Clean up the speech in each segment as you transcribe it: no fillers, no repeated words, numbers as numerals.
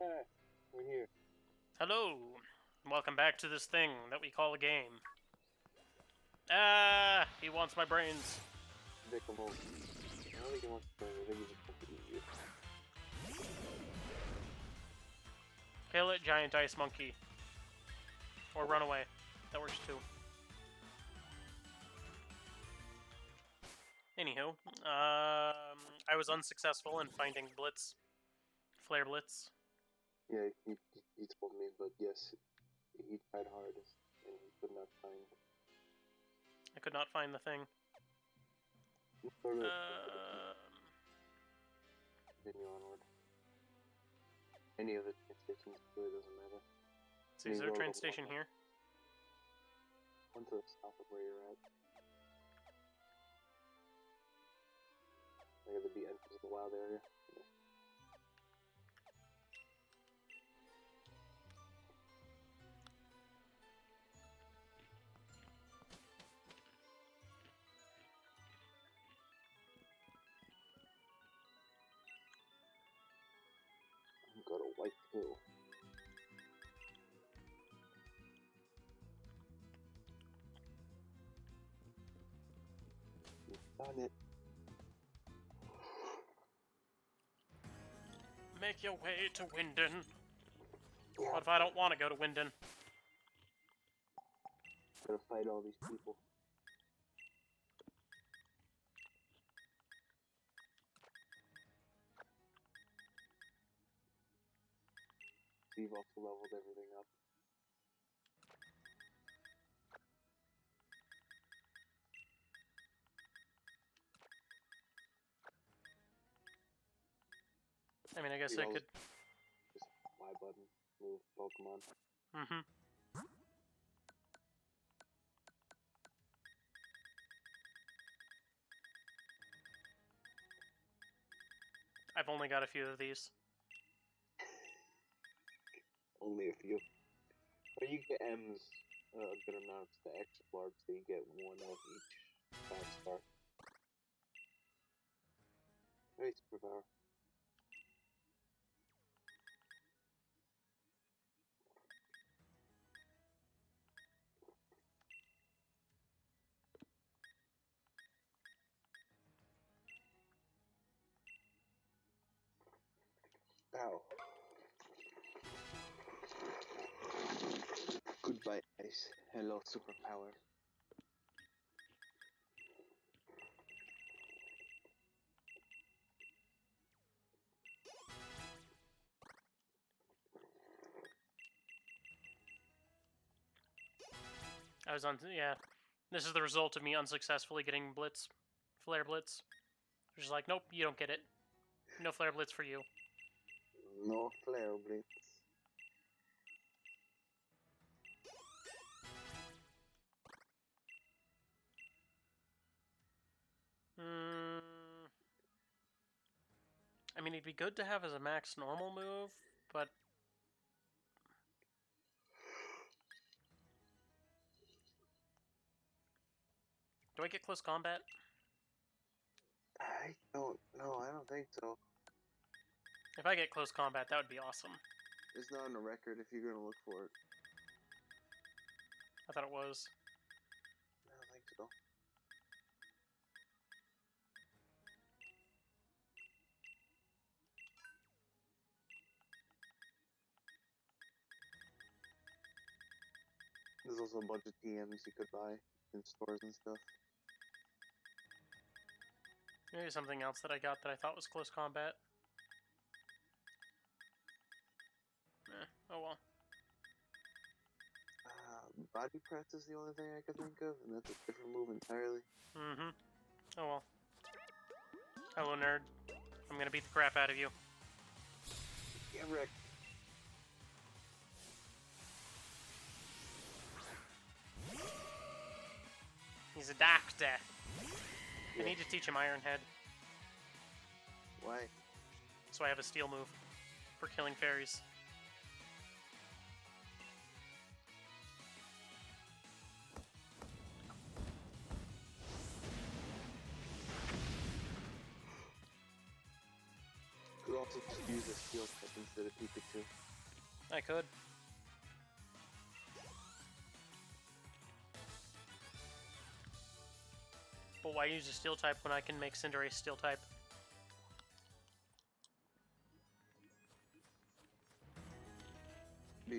Ah, we're here. Hello, welcome back to this thing that we call a game. Ah, he wants my brains. Vic alone. I don't think he wants to play. I think he's just going to eat you. Kill it, giant ice monkey. Or run away. That works too. Anywho, I was unsuccessful in finding Blitz. Flare Blitz. Yeah, he told me, but yes, he tried hardest and he could not find. I could not find the thing. Continue onward. Any of the train stations really doesn't matter. See, is there a train station here? One to the south of where you're at. Like at the entrance of the wild area. Yeah. Go to White Hill. You found it. Make your way to Winden. What if I don't want to go to Winden? Gotta fight all these people. So you've also leveled everything up. I mean, I guess I could... Just Y button, move Pokemon. Mm-hmm. I've only got a few of these. Only a few. But you get M's a good amount to explore, so you get one of each 5-star. Hey, superpower. Ow. Goodbye, ice. Hello, superpower. I was on... yeah. This is the result of me unsuccessfully getting Blitz. Flare Blitz. Which is like, nope, you don't get it. No Flare Blitz for you. No flare blitz. I mean, it'd be good to have as a max normal move, but... Do I get close combat? I don't know. I don't think so. If I get close combat, that would be awesome. It's not on the record if you're gonna look for it. I thought it was. I don't think so. There's also a bunch of TMs you could buy in stores and stuff. Maybe something else that I got that I thought was close combat. Oh well. Body press is the only thing I could think of, and that's a different move entirely. Mm-hmm. Oh well. Hello, nerd. I'm gonna beat the crap out of you. Yeah, Rick. He's a doctor. Yeah. I need to teach him Iron Head, Why? so I have a steel move for killing fairies. Could also Just use a steel type instead of Pikachu. I could. But why use a steel type when I can make Cinderace steel type?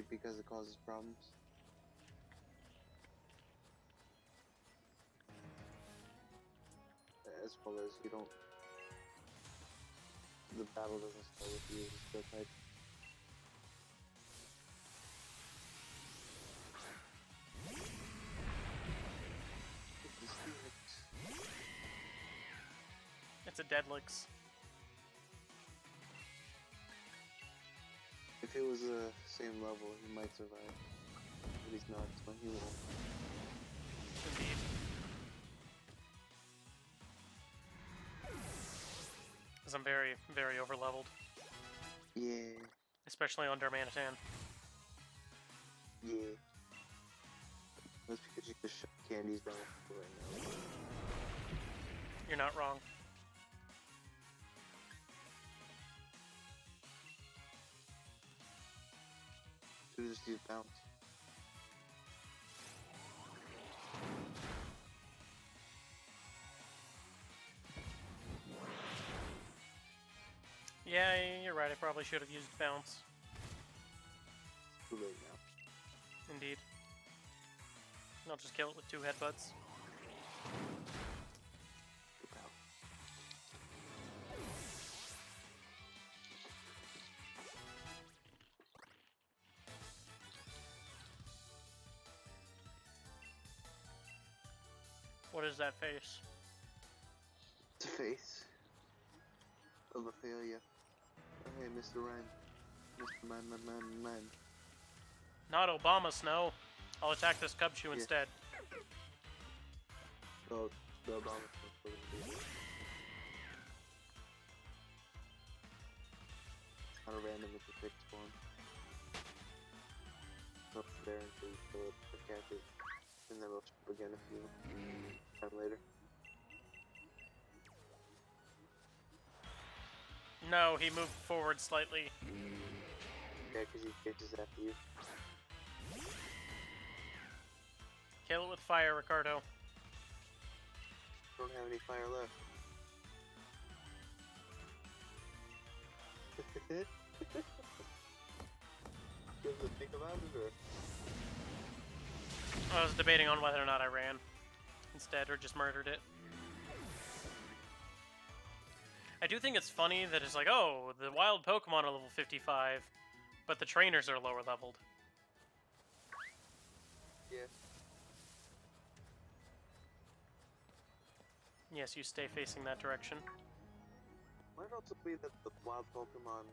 Because it causes problems. As well as you don't. The battle doesn't start with you as a steel type. It's a Deadlix. If it was the same level, he might survive. But he's not, so he won't. Indeed. Because I'm very, very over-leveled. Yeah. Especially on Darmanitan. Yeah. That's because you just shut candies down right now. You're not wrong. So just use bounce. Yeah, you're right. I probably should have used bounce. Too late now. Indeed. I'll just kill it with 2 headbutts. Good bounce. What is that face? It's a face of a failure. Oh, hey, Mr. Rhyme. Mr. Mime. Not Obama Snow. I'll attack this Cubchoo instead. Oh, the Obama thing. It's not a random, it's a fixed one. So it's there until you kill it or catch it. And then it'll jump again a few time later. No, he moved forward slightly. Yeah, because he catches after you. Kill it with fire, Ricardo. Don't have any fire left. You have to think about it, or? I was debating on whether or not I ran instead or just murdered it. I do think it's funny that it's like, oh, the wild Pokemon are level 55, but the trainers are lower leveled. Yeah. Yes, you stay facing that direction. Might also be that the wild Pokemon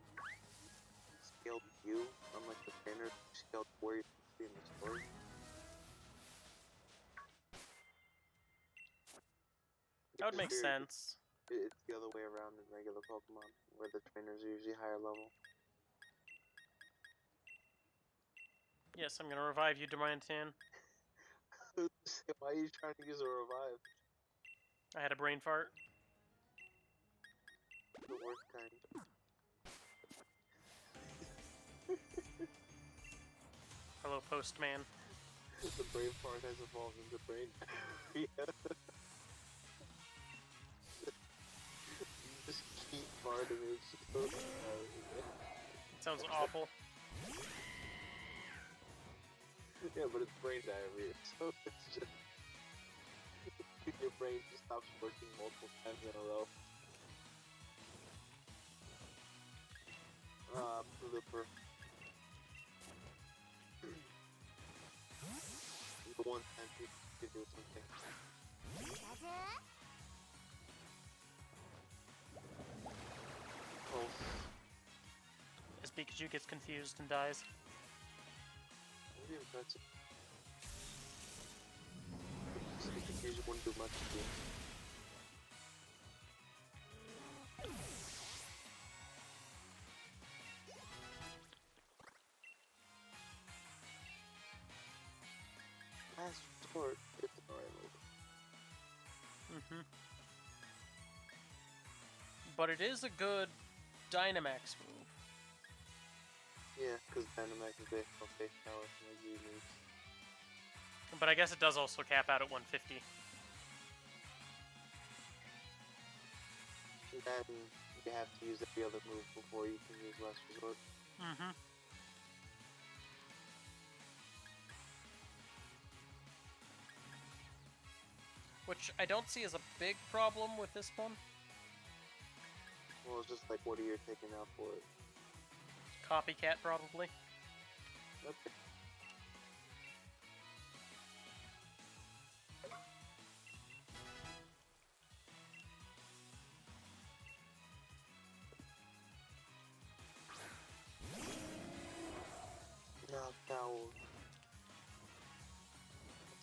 scaled you, unlike the trainer scaled where you should be in the story. That would make Weird. sense. It's the other way around in regular Pokemon, where the trainers are usually higher level. Yes, I'm gonna revive you, Darmanitan. Why are you trying to use a revive? I had a brain fart. The worst kind. Hello, Postman. The brain part has evolved into brain. Yeah. You just keep farting and it's just so It sounds awful. Yeah, but it's brain diarrhea, so it's just your brain just stops working multiple times in a row. Blooper. The one time people could do something. Pulse. As Pikachu gets confused and dies. Maybe that's it. Confusion wouldn't do much to you. Last resort, it's an alright move. But it is a good Dynamax move. Yeah, because Dynamax is based on base power, no Z moves. But I guess it does also cap out at 150. Then you have to use every other move before you can use Last Resort. Mm-hmm. Which I don't see as a big problem with this one. Well, it's just like, what are you taking out for it? Copycat, probably. Okay. Knocked out.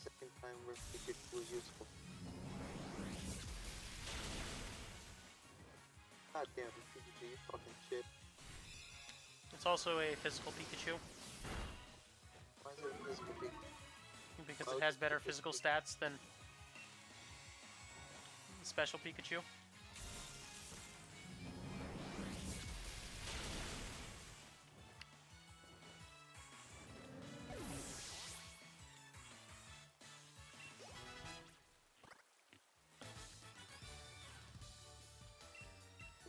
Second time where Pikachu was useful. God damn, Pikachu, you fucking shit. It's also a physical Pikachu. Why is it a physical Pikachu? Because Why it would has you better pick this physical Pikachu? stats than special Pikachu.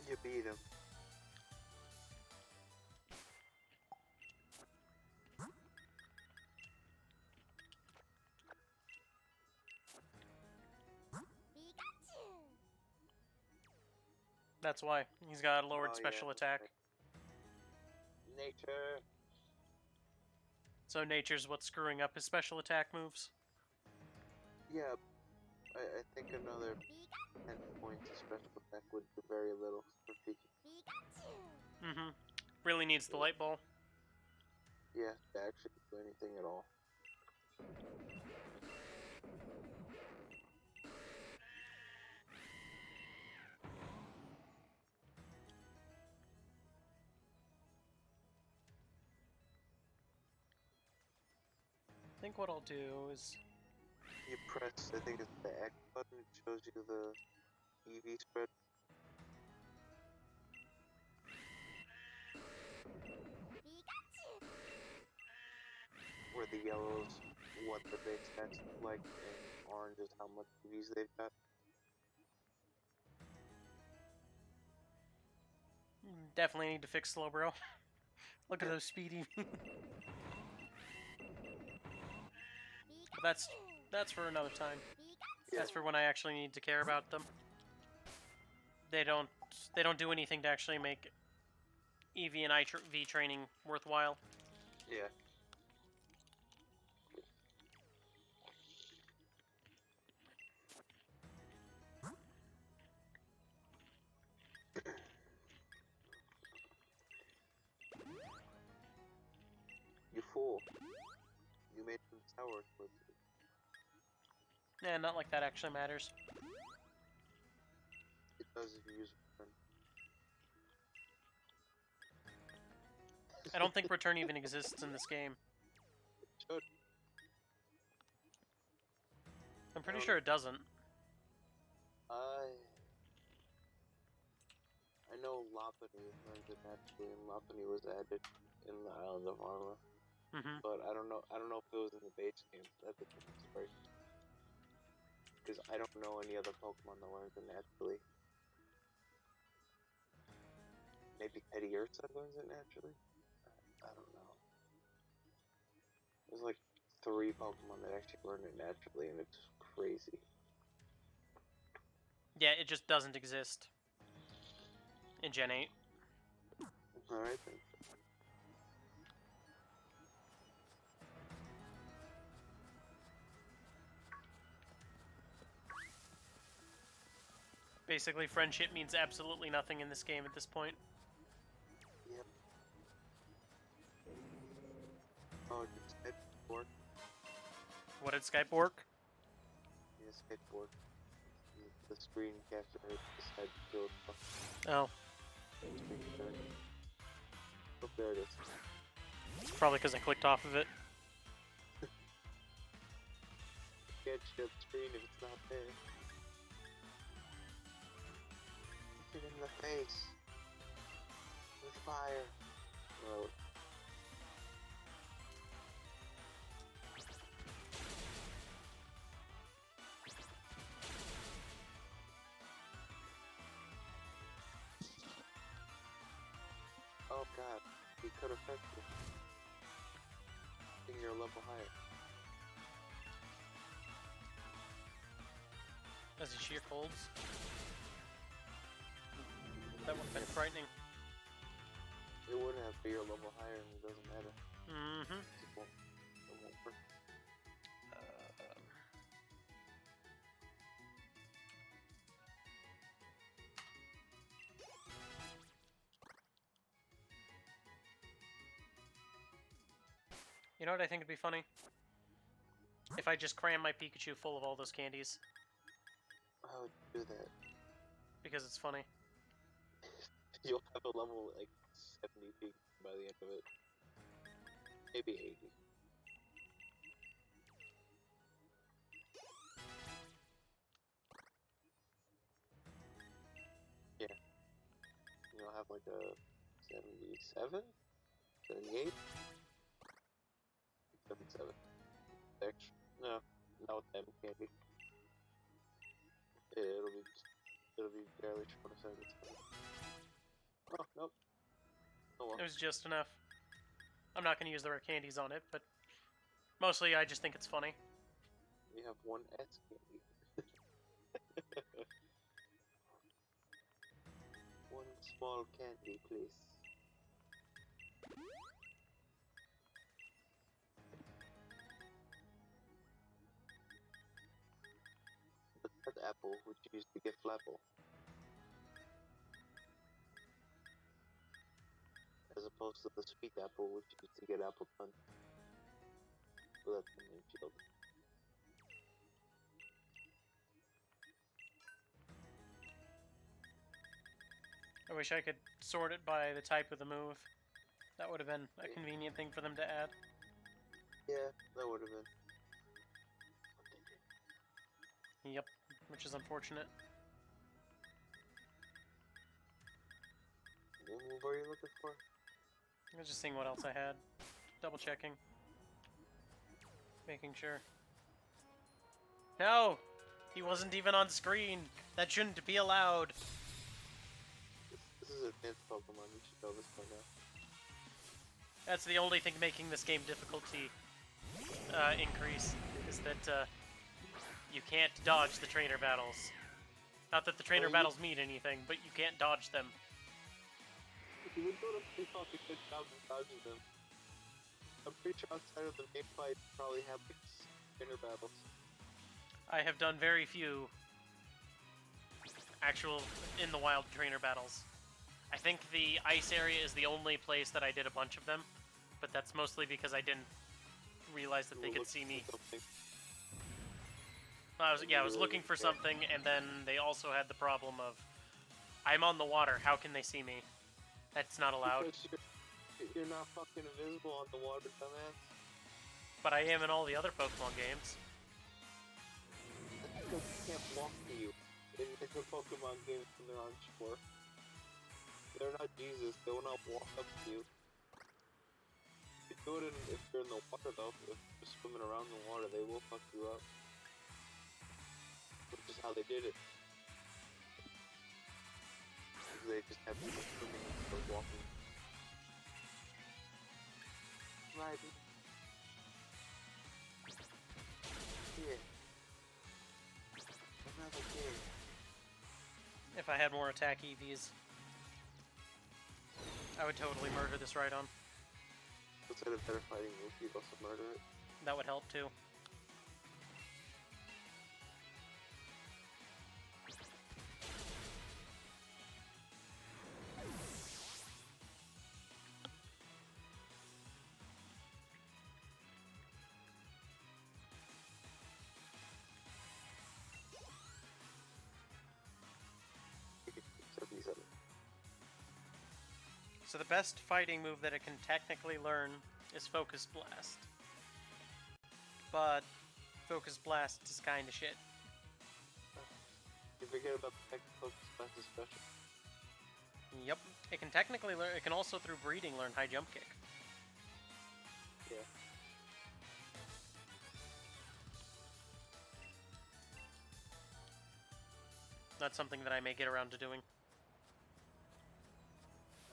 You beat him. That's why. He's got a lowered Oh, special yeah, attack. right. Nature. So nature's what's screwing up his special attack moves. Yeah, I think another 10 points of special attack would do very little for Pikachu. Mm-hmm. Really needs the light ball. Yeah, to actually do anything at all. I think what I'll do is... You press, I think it's the X button, it shows you the EV spread. Where the yellow is what the base stats look like, and orange is how much EVs they've got. Definitely need to fix Slowbro. Look at those speedy. But that's for another time. Yeah. That's for when I actually need to care about them. They don't do anything to actually make EV and IV training worthwhile. Yeah. You fool. You made them sour towards you. Yeah, not like that actually matters. It does if you use return. I don't think return even exists in this game. It should. I'm pretty sure it doesn't. I know Lopunny learned it naturally, and Lopunny was added in the Island of Armor. Mm-hmm. But I don't know if it was in the base game. That's a different story. Because I don't know any other Pokemon that learns it naturally. Maybe Teddiursa learns it naturally? I don't know. There's like 3 Pokemon that actually learn it naturally, and it's crazy. Yeah, it just doesn't exist in Gen 8. Alright then. Basically, friendship means absolutely nothing in this game at this point. Yep. Oh, did Skype work? What did Skype work? Yeah, Skype work. The screen capture decided to build stuff. Oh, Screen sharing. Oh, there it is. it's probably because I clicked off of it. You can't share the screen if it's not there. Hit it in the face. fire. No. Oh god, he could affect you. I think you're a level higher. As he sheer folds. That would have been frightening. It wouldn't have, but you're a level higher and it doesn't matter. Mm-hmm. It won't work. You know what I think would be funny? If I just cram my Pikachu full of all those candies. How would you do that? Because it's funny. You'll have a level like 70 feet by the end of it. Maybe 80. Yeah. You'll have like a 77? 78? 77. Extra. No, not with them candy. It'll be barely short of 77. Oh, nope. Oh well. It was just enough. I'm not going to use the rare candies on it, but mostly I just think it's funny. We have one S candy. One small candy, please. The third apple, which you used to get Flapple. As opposed to the sweet apple, which you used to get Apple Punch. So that's the main field. I wish I could sort it by the type of the move. That would have been a convenient thing for them to add. Yeah, that would have been. Yep, which is unfortunate. What move are you looking for? I was just seeing what else I had. Double checking. Making sure. No! He wasn't even on screen! That shouldn't be allowed! This is advanced Pokemon, you should know this by now. That's the only thing making this game difficulty increase, is that you can't dodge the trainer battles. Not that the trainer battles mean anything, but you can't dodge them. You would go to play off a good job of dodging them. I'm pretty sure outside of the main fight, you probably have like trainer battles. I have done very few actual in the wild trainer battles. I think the ice area is the only place that I did a bunch of them, but that's mostly because I didn't realize that they could see me. I was looking for something, and then they also had the problem of, I'm on the water, how can they see me? That's not allowed. Because you're not fucking invisible on the water, dumbass. But I am in all the other Pokemon games. Because they can't walk to you in the Pokemon games when they're on shore. They're not Jesus, they will not walk up to you. You do it if you're in the water though, if you're swimming around the water, they will fuck you up. Which is how they did it. They just have people swimming instead of walking. Riding. Yeah. Another game. If I had more attack EVs, I would totally murder this Rhydon. Instead of better fighting move, you'd also murder it. That would help too. So the best fighting move that it can technically learn is Focus Blast. But Focus Blast is kinda shit. You forget about the fact that Focus Blast is special. Yep. It can technically learn. It can also through breeding learn high jump kick. Yeah. That's something that I may get around to doing.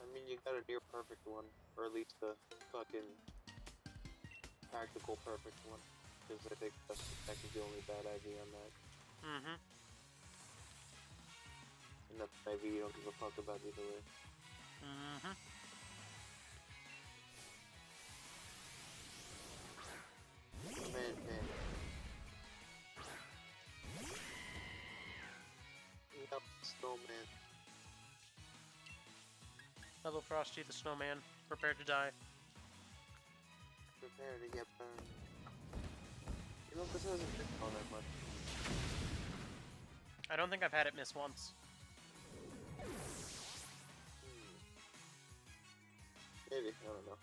I mean, you got a near perfect one, or at least a fucking practical perfect one. Because I think that's the only bad idea on that. Mm-hmm. And that's maybe you don't give a fuck about either way. Mm-hmm. Man. Yep, snowman. Hello, Frosty the Snowman. Prepare to die. Prepare to get burned. You know, this hasn't been all that much. I don't think I've had it miss once. Maybe, I don't know.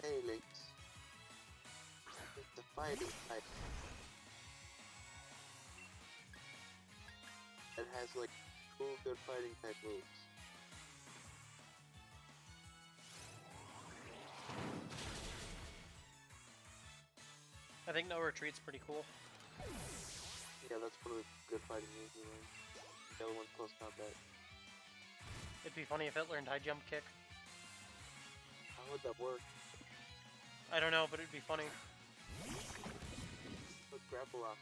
Hey, Lex. It's the fighting type. It has like cool, good fighting type moves. I think no retreat's pretty cool. Yeah, that's one of the good fighting moves we learned. The other one's close combat. It'd be funny if it learned high jump kick. How would that work? I don't know, but it'd be funny. With grapple rock.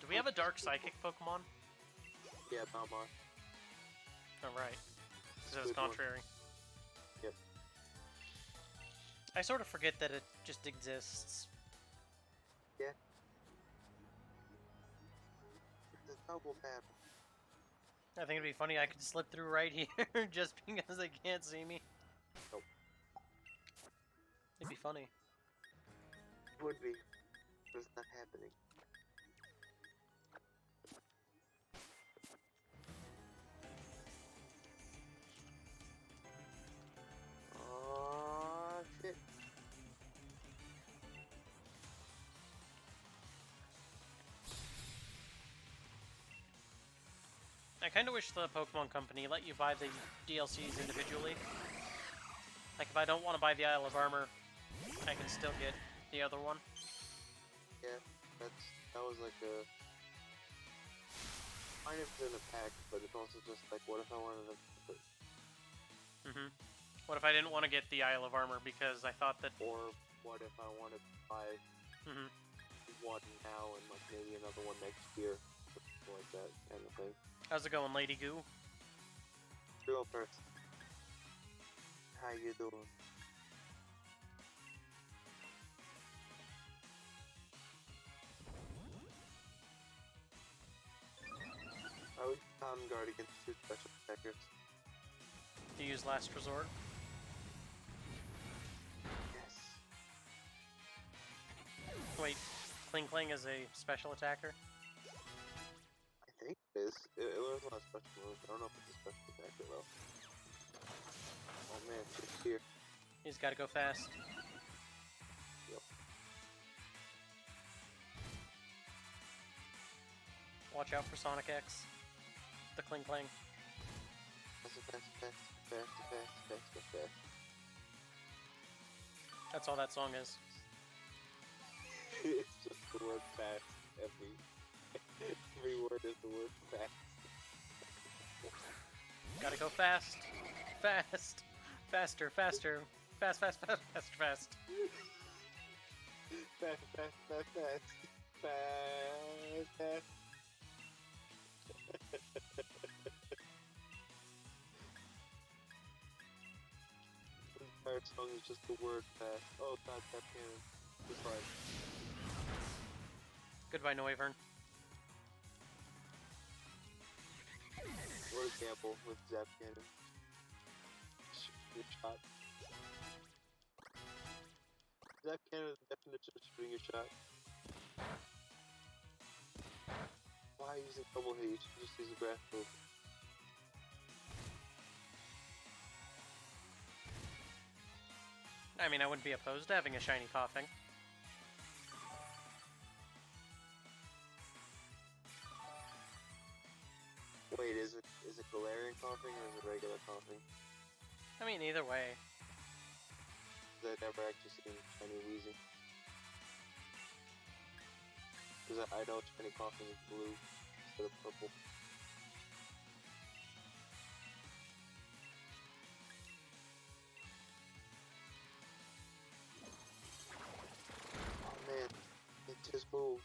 Do we have a dark psychic Pokemon? Yeah, Balmar. Alright. Because it was Good one. contrary. Yep. I sort of forget that it just exists. Yeah. It's a double battle. I think it'd be funny I could slip through right here just because they can't see me. Nope. It'd be funny. Would be. But it's not happening. Oh shit. I kind of wish the Pokemon Company let you buy the DLCs individually. Like, if I don't want to buy the Isle of Armor, I can still get the other one. Yeah, that was like a kind of in a pack, but it's also just like, what if I wanted to, Mm-hmm. What if I didn't want to get the Isle of Armor because I thought that... or what if I wanted to buy Mm-hmm. one now and like maybe another one next year, something like that kind of thing. How's it going, Lady Goo? Real first. How you doing? I would common guard against two special attackers. To use Last Resort? Yes. Wait, Kling Kling is a special attacker? I think it is. It learns a lot of special moves. I don't know if it's a special attacker though. Oh man, it's here. He's got to go fast. Yep. Watch out for Sonic X. The Kling Kling. Fast. That's all that song is. It's just the word fast. Every word is the word fast. Gotta go fast. Fast. Faster. Fast. Fast. The entire song is just the word fast. Oh god, that cannon. Just like, Goodbye, Noivern. what a gamble with Zap Cannon. Good shot. Zap Cannon is the definition of shooting a shot. Why Why using double hit? You should just use a grass move. I mean, I wouldn't be opposed to having a shiny coughing. Wait, is it Galarian coughing or is it regular coughing? I mean, either way. Because I've never actually seen shiny wheezing. Because I know shiny coughing is blue instead of purple. Oh man, it just moved.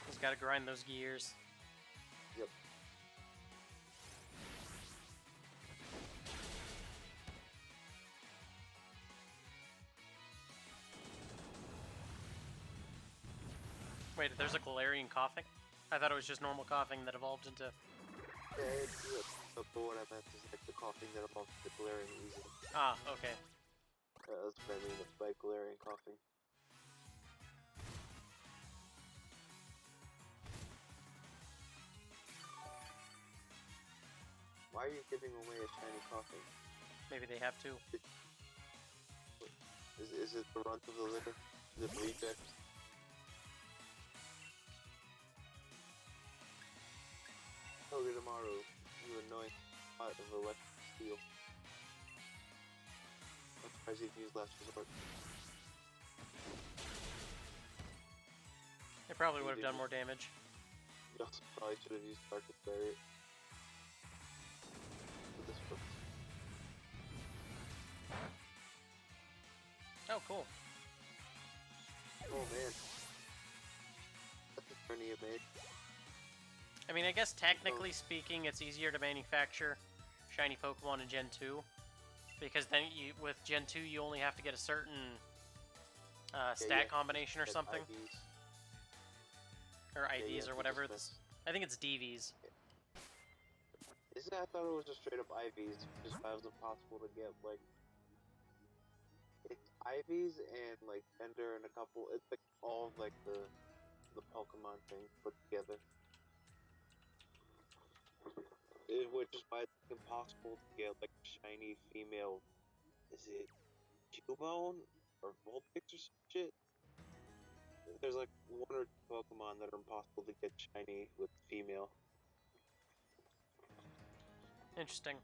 He's got to grind those gears. Yep. Wait, there's a Galarian coughing? I thought it was just normal coughing that evolved into... Yeah, but what I meant is like the coughing that evolved the Galarian wheezing. Ah, okay. That's what I mean by Galarian coughing. Why are you giving away a shiny coughing? Maybe they have to. Is it the runt of the litter? Is it reject? Tomorrow, you annoying pot of electric steel. I'm surprised you can use last resort. It probably would have done more damage. You also probably should have used Darkest Barrier. For this purpose. Oh, cool. Oh man. That's a journey you made. I mean, I guess technically speaking, it's easier to manufacture shiny Pokemon in Gen 2. Because then with Gen 2, you only have to get a certain stat combination or something. IVs. Or IVs or whatever. I think it's DVs. Isn't I thought it was just straight up IVs, just that was impossible to get, like... It's IVs and, like, Ender and a couple... It's, like, all of, like, the Pokemon thing put together. Which is why it's impossible to get like a shiny female. Is it Cubone or Vulpix or some shit? There's like one or two Pokemon that are impossible to get shiny with female. Interesting.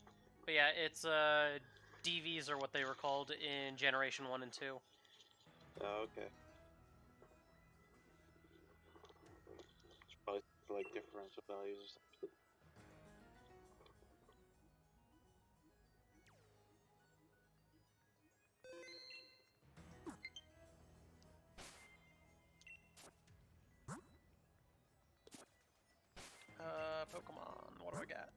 But yeah, it's DVs are what they were called in Generation 1 and 2. Oh, okay. It's probably for like differential values or something. Pokemon, what do I got?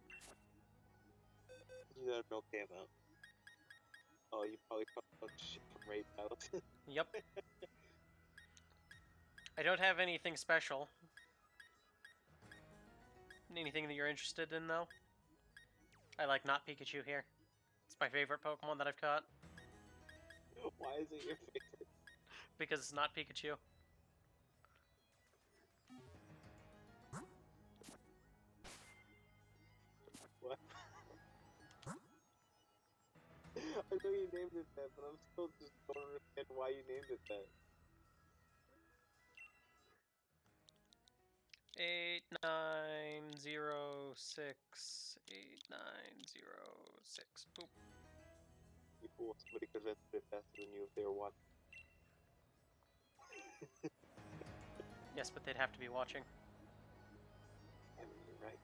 You got an okay amount. Oh, you probably caught a bunch of shit from raid battles. Yep. I don't have anything special. Anything that you're interested in, though? I like not Pikachu here. It's my favorite Pokemon that I've caught. Why is it your favorite? Because it's not Pikachu. What? I know you named it that, but I'm still just don't understand why you named it that. 8906. 8906. Boop. You fool, somebody could have answered it faster than you if they were watching. Yes, but they'd have to be watching. I mean, you're right.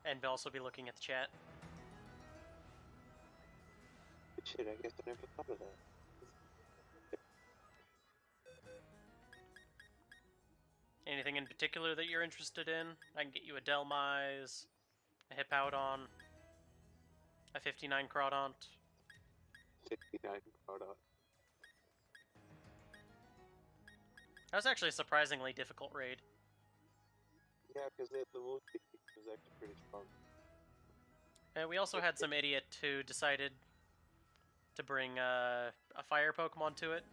And they'll also be looking at the chat. Shit, I guess I never thought of that. Anything in particular that you're interested in? I can get you a Delmise, a Hippowdon, a 59 Crawdont. 69 Crawdont. That was actually a surprisingly difficult raid. Yeah, because the move was actually pretty strong. And we also had some idiot who decided to bring a fire Pokemon to it.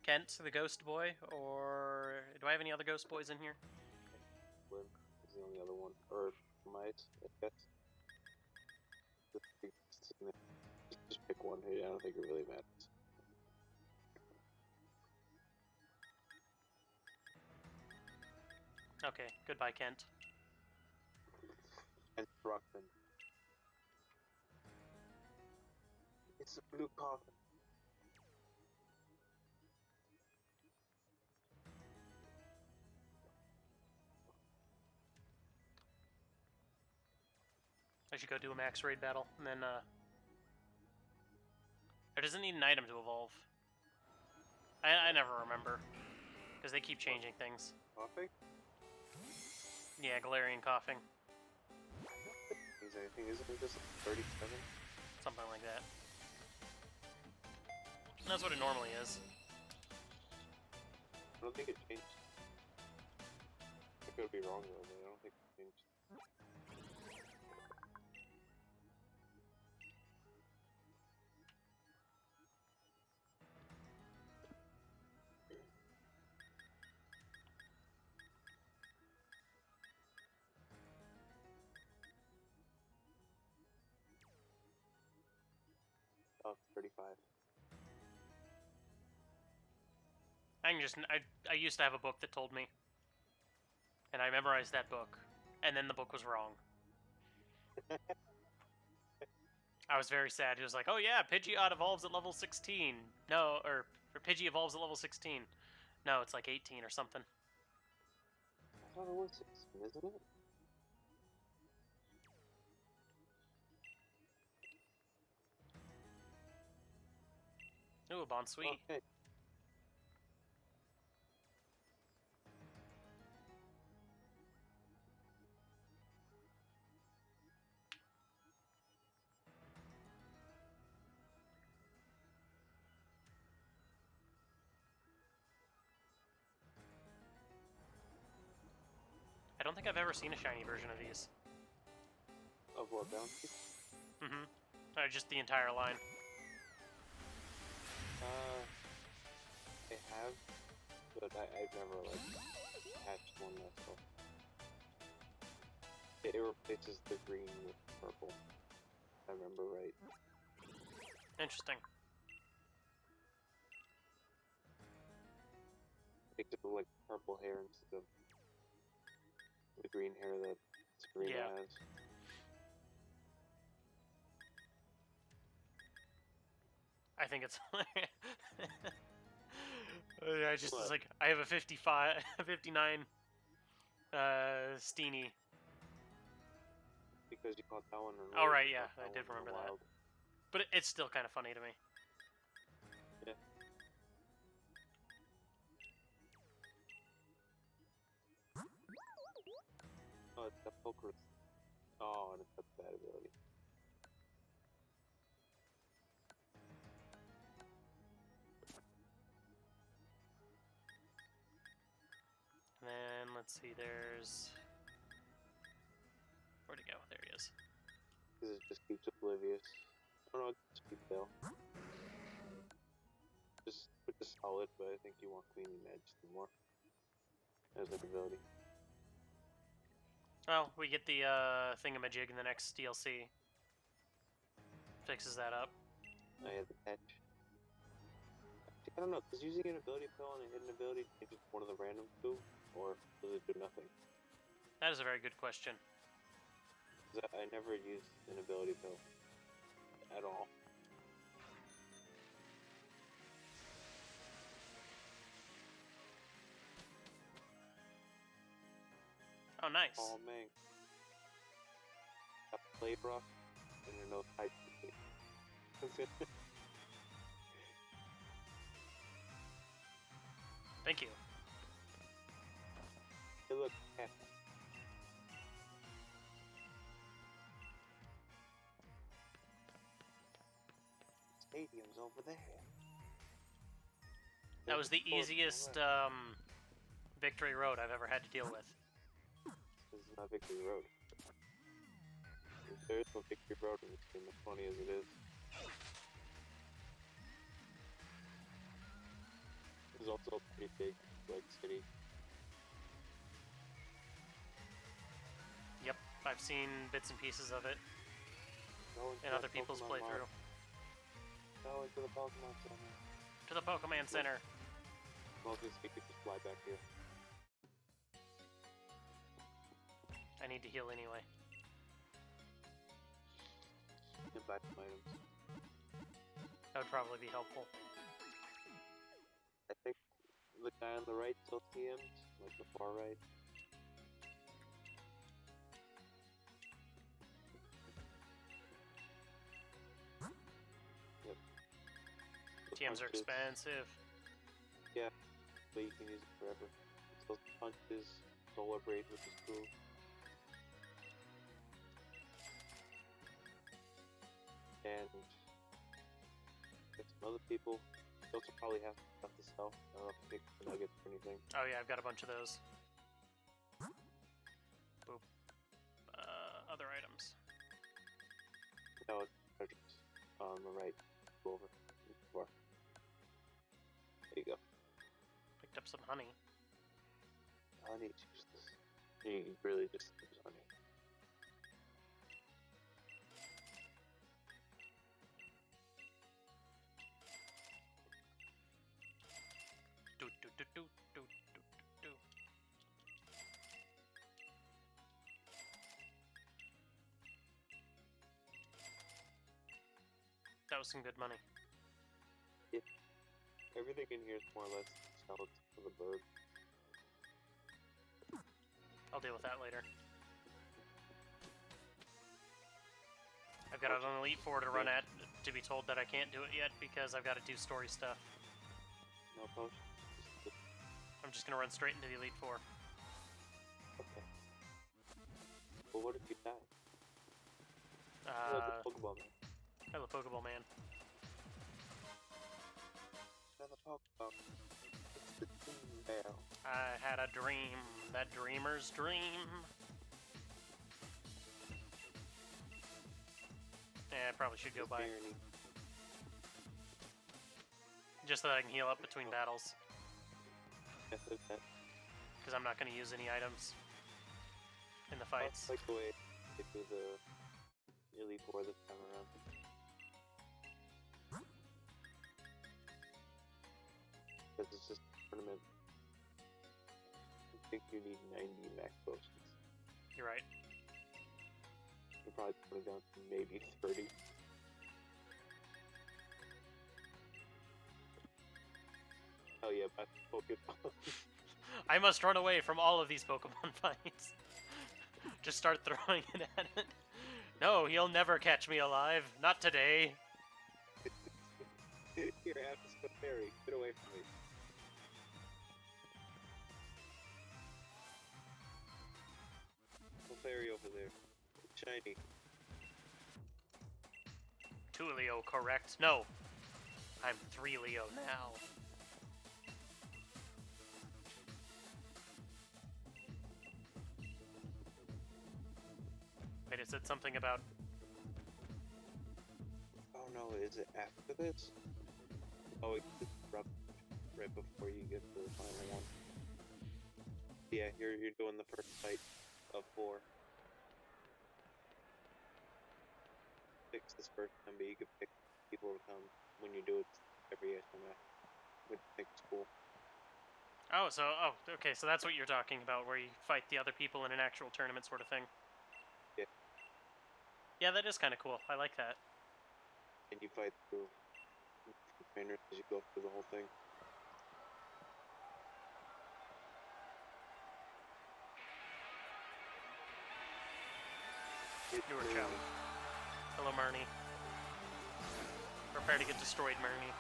Kent, the ghost boy, or do I have any other ghost boys in here? Limp is the only other one. Or might, I guess. Just pick one here. I don't think it really matters. Okay, goodbye, Kent. And Brockman. It's a blue coffin. I should go do a max raid battle, and then, It doesn't need an item to evolve. I never remember, because they keep changing things. Coughing? Yeah, Galarian coughing. Means anything, isn't it just 37? Something like that. That's what it normally is. I don't think it changed. I could be wrong though, but I don't think it changed. Oh, 35. I used to have a book that told me. And I memorized that book. And then the book was wrong. I was very sad. He was like, oh yeah, Pidgeot evolves at level 16. No, or Pidgey evolves at level 16. No, it's like 18 or something. I thought it was 16, isn't it? Ooh, a Bonsui. Okay. I don't think I've ever seen a shiny version of these. Of what, bounty? Mm-hmm. Just the entire line. I have, but I've never, like, hatched one myself. It replaces the green with purple, if I remember right. Interesting. Makes it look like purple hair instead of the green hair that Sabrina Yeah. has. I think it's I just was What? like, I have a 59 Steenie. Because you caught that one in Oh, right, you yeah, caught I did one in remember that. wild. But it's still kind of funny to me. Yeah. Oh, it's that poker. Oh, and it's got the bad ability. And then, let's see, there's... Where'd he go? There he is. Because it just keeps oblivious. Oh no, it's keep tail. Just put the solid, but I think you want cleaning edge more. As an ability. Well, we get the thingamajig in the next DLC. Fixes that up. I had the patch. I don't know, does using an ability pill and a hidden ability change one of the random two? Or does it do nothing? That is a very good question. 'Cause I never used an ability pill. At all. Oh, nice. Oh man. A play rock and you're no type. Thank you. Hey look, cat. Stadium's over there. That was the There's a court easiest on victory road I've ever had to deal with. the left. This is not Victory Road. There is no Victory Road in this game, as funny as it is. is also a pretty big, like, city. Yep, I've seen bits and pieces of it Go into in that other people's Pokemon Mart. playthrough. Go into the Pokemon Center. To the Pokemon Center. Well, this we could just fly back here. I need to heal anyway. And buy some items. That would probably be helpful. I think the guy on the right still TM'd, like the far right. Yep. The TMs are punches- expensive. Yeah, but you can use it forever. So punches, solar braid, which is cool. And get some other people. You also probably have stuff to sell. I don't know if you pick nuggets or anything. Oh yeah, I've got a bunch of those. Boop. Other items. No, it's treasures on the right. Go over. More. There you go. Picked up some honey. Honey is useless. You really just use honey. Do do do do do do do. That was some good money. Everything in here is more or less skeleton for the bird. I'll deal with that later. I've got an Elite Four to run at, to be told that I can't do it yet because I've got to do story stuff. No potion. I'm just gonna run straight into the Elite Four. Okay. Well, what if you die? Uh, Like the Pokeball man. hello, Pokeball Man. Another Pokeball. It's the Team Bell. I had a dream, that dreamer's dream. Yeah, I probably should go by. Barony. Just so that I can heal up between battles. Yes, there's that. Because I'm not going to use any items in the fights. Like the way they do the Elite Four this time around. Because it's just a tournament. I think you need 90 max potions. You're right. You're probably putting down to maybe 30. Oh yeah, that's Pokemon. I must run away from all of these Pokemon fights. Just start throwing it at it. No, he'll never catch me alive. Not today. Here, have this fairy. Get away from me. Fairy over there. Shiny. 2 Leo, correct? No. I'm 3 Leo now. Wait, it said something about... Oh no, is it after this? Oh, it's right before you get to the final one. Yeah, you're doing the first fight of 4. Fix this first time, but you can pick people to come when you do it every SMS, which I think is cool. Oh, okay, so that's what you're talking about, where you fight the other people in an actual tournament sort of thing. Yeah. Yeah, that is kind of cool. I like that. And you fight through trainers as you go through the whole thing. Newer Chow. Hello, Marnie. Prepare to get destroyed, Marnie.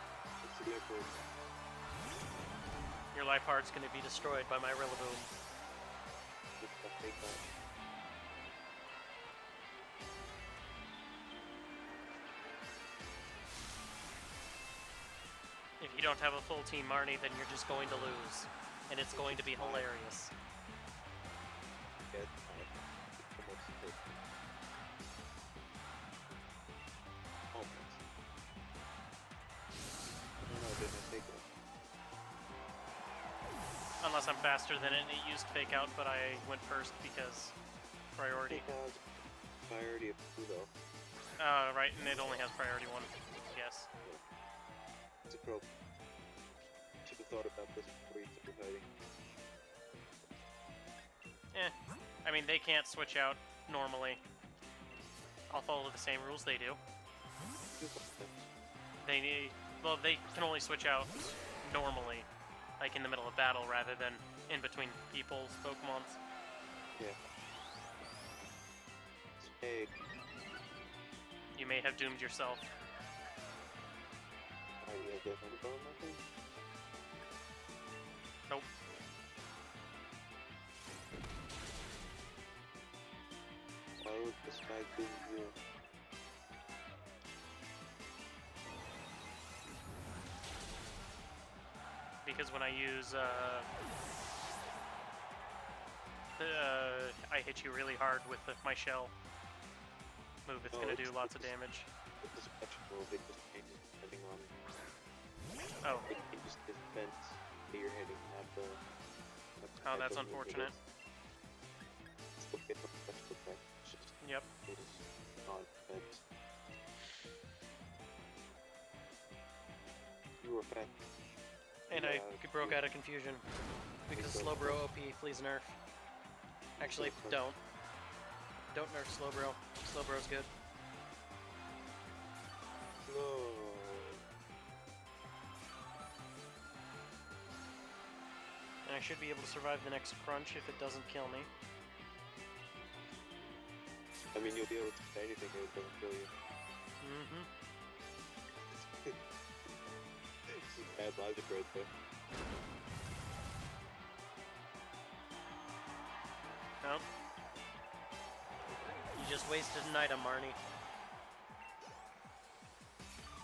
It's the Liquid. Your life heart's gonna be destroyed by my Rillaboom. It's the fake one. If you don't have a full team, Marnie, then you're just going to lose. And it's going to be hilarious. Yeah, it's fine. It's almost perfect. Almost. No, didn't I take it? Plus, I'm faster than it. It used fake out, but I went first because priority. It has priority of 2 though. Right, and it only has priority 1. Yes. It's a pro. Should have thought about this before you started fighting. I mean, they can't switch out normally. I'll follow the same rules they do. Well, they can only switch out normally, like in the middle of battle, rather than in between people's Pokemons. Yeah. Hey. You may have doomed yourself. Yeah, definitely about nothing. Nope. Why would this guy doom you? Because when I use, I hit you really hard with my shell move, it's gonna do lots of damage. With this special move, it just changes depending on... Oh. It changes the defense that you're hitting, not the... Oh, that's unfortunate. It's okay, the special effect. It's just... Yep. It is non-defense. You were fat. And I broke out of confusion because Slowbro OP, please nerf. Actually, don't. Don't nerf Slowbro. Slowbro's good. No. And I should be able to survive the next crunch if it doesn't kill me. I mean, you'll be able to say anything if it doesn't kill you. Mm-hmm. Bad logic right there. No. You just wasted an item, Marnie.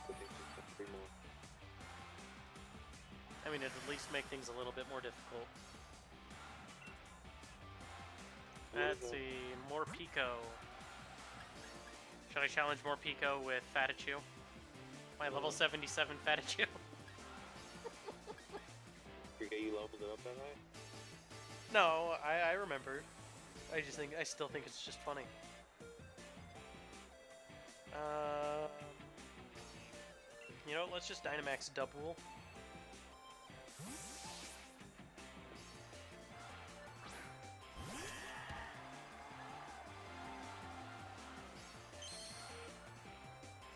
I think just have 3 more. I mean, it'd at least make things a little bit more difficult. Let's see, more Pico. Should I challenge more Pico with Fatichu? My level 77 Fatichu. Forget you leveled it up that high? No, I remember. I still think it's just funny. You know what, let's just Dynamax Double.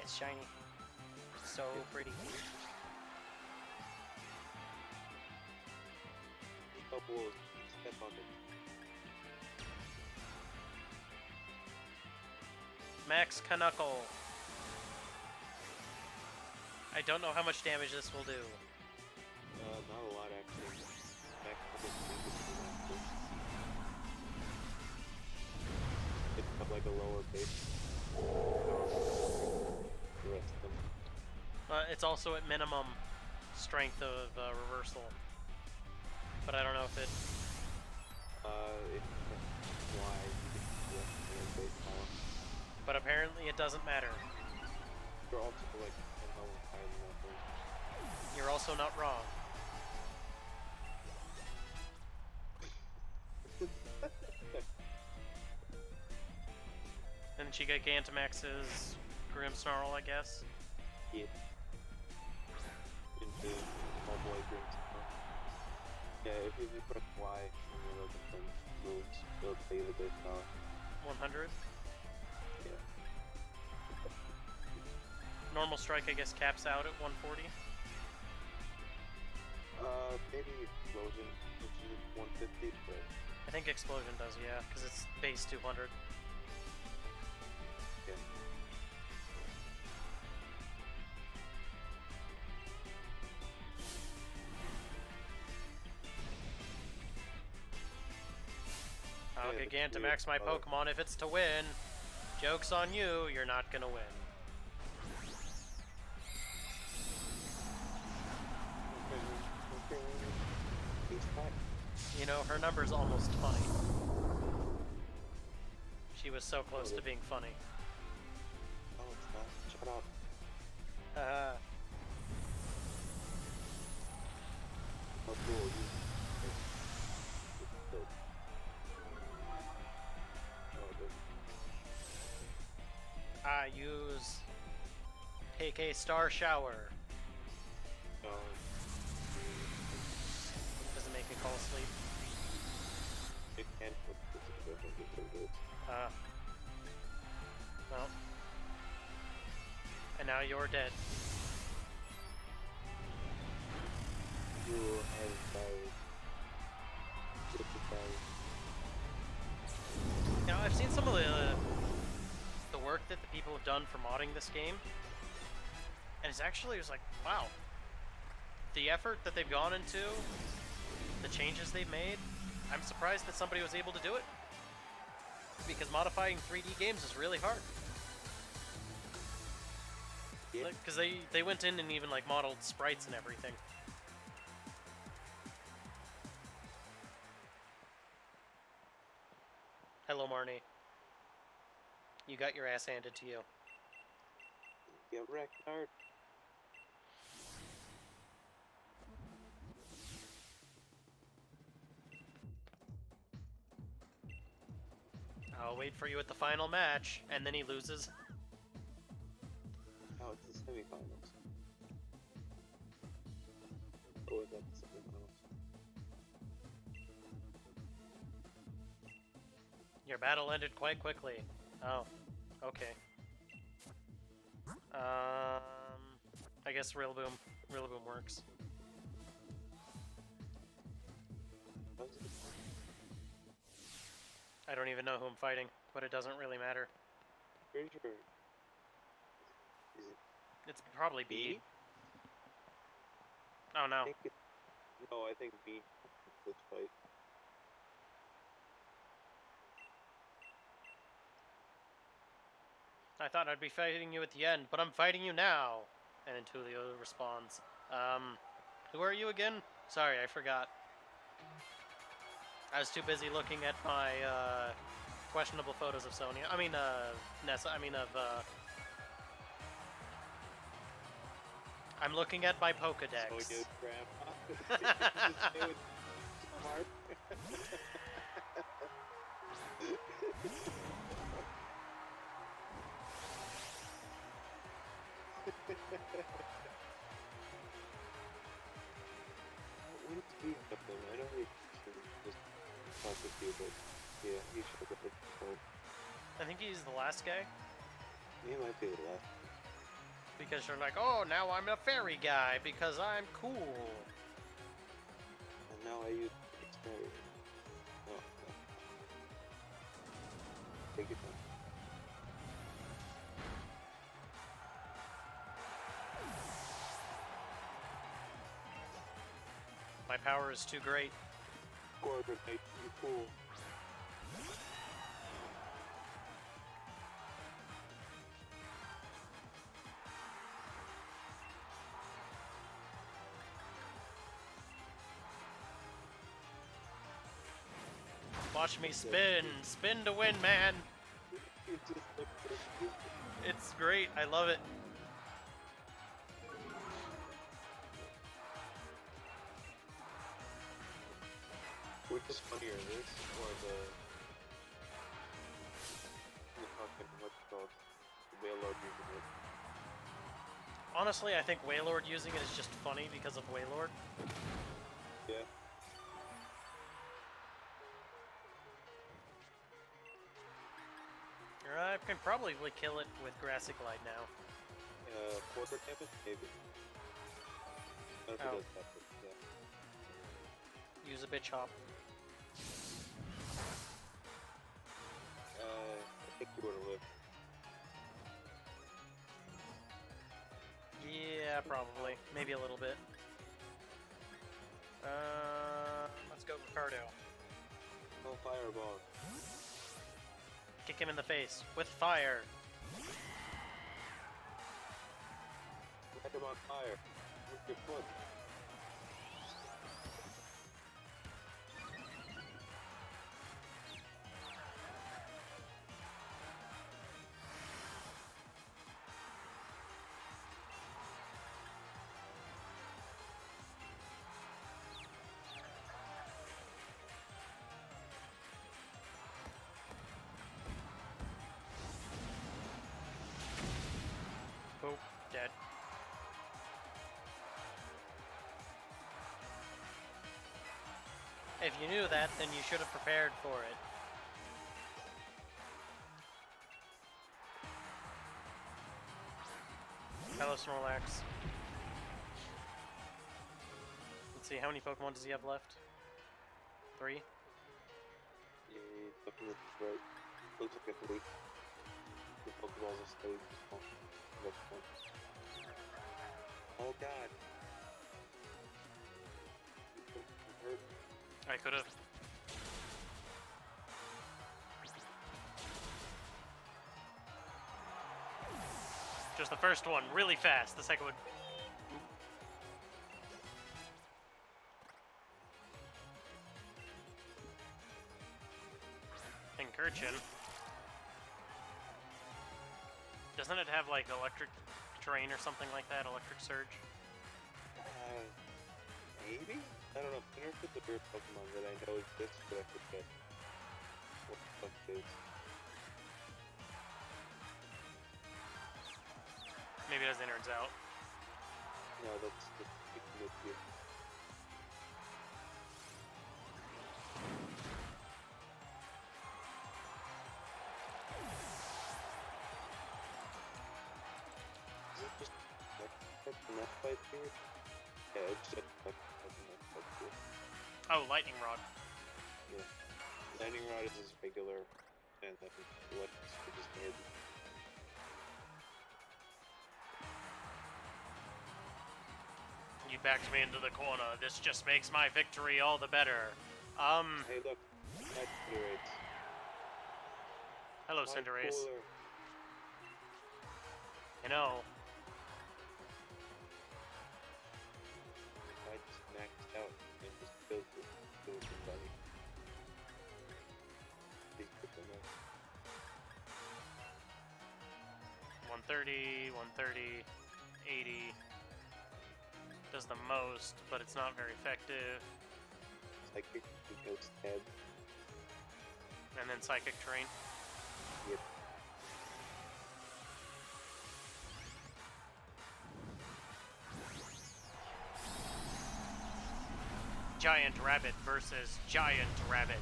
It's shiny. So pretty. Double, step on it. Max Knuckle. I don't know how much damage this will do. Not a lot actually. Back to it's got like a lower base. The rest of them. It's also at minimum strength of reversal. But I don't know if it... It's why you get base power. But apparently it doesn't matter. You're also like 10 levels higher than that thing. You're also not wrong. And she Gigantamax's Grimmsnarl, I guess. Yeah. Into all boy Grimmsnarl. Yeah, if you press Y when you're looking for moves, it'll tell you the base power. 100? Yeah. Normal strike, I guess, caps out at 140. Maybe Explosion, which is 150, but... I think Explosion does, yeah, because it's base 200. Yeah. I'll Yeah, Gigantamax my Pokemon if it's to win. Joke's on you, you're not gonna win. You know, her number's almost funny. She was so close to being funny. Oh, it's not. Shut up. Uh, Oh, cool. aka Star Shower. Doesn't make me fall asleep. It can't put this. Well. And now you're dead. You have died. You know, I've seen some of the work that the people have done for modding this game, and it's like, wow, the effort that they've gone into, the changes they've made. I'm surprised that somebody was able to do it, because modifying 3D games is really hard. Yeah. Because they went in and even like modeled sprites and everything. Hello, Marnie. You got your ass handed to you. Get wrecked, nerd. I'll wait for you at the final match, and then he loses. Oh, it's the semifinals. Or is that the semifinals? Your battle ended quite quickly. Oh, okay. I guess Rillaboom works. I don't even know who I'm fighting, but it doesn't really matter. Pretty sure. Is it It's probably B. Oh no. I think B. Let's fight. I thought I'd be fighting you at the end, but I'm fighting you now. And then Tulio responds, who are you again? Sorry, I forgot. I was too busy looking at my, questionable photos of Sonia. I mean, Nessa, I'm looking at my Pokedex. Sonia's grandma. Smart. What is he up there? I know he should just talk with you, but yeah, he should have been told. I think he's the last guy. He might be the last. Because you're like, oh, now I'm a fairy guy because I'm cool. And now I use experience. No. Take it down. My power is too great. Coordinate, you fool. Watch me spin. Spin to win, man. You just look so stupid. It's great. I love it. Which is funnier, this or the fucking, what's it called? The Wailord using it. Honestly, I think Wailord using it is just funny because of Wailord. Yeah. I can probably kill it with Grassy Glide now. Quarter damage? Maybe. I don't know if Oh. it does that, but yeah. Use a bitch hop. I think you would've lived. Yeah, probably. Maybe a little bit. Let's go Ricardo. Oh, fireball. Kick him in the face with fire. Light him on fire. With your foot. Boop, dead. If you knew that, then you should have prepared for it. Hello, Snorlax. Let's see, how many Pokemon does he have left? 3? Yeah, looking at the right. Looks like a 3. The Pokeballs are stayed small. Oh god. I'm hurt. I could have. Just the first one, really fast. The second one. Incursion. Doesn't it have like electric terrain or something like that? Electric surge? Maybe? I don't know. I never put the bird Pokemon that I know exists, but I forget what the fuck it is. Maybe it has innards out. No, that's the look here. Is it just like the net fight here? Yeah, it's just like the net fight here. Oh, lightning rod. Yeah. Lightning Rod is just regular, and then what is just made. You backed me into the corner. This just makes my victory all the better. Hey, look, that Cinderace. Hello, My Cinderace. cooler. You know, I just maxed out and just built it to somebody. Please put them up. 130, 130, 80. Does the most, but it's not very effective. Psychic because head. And then Psychic Terrain. Yep. Giant Rabbit versus Giant Rabbit.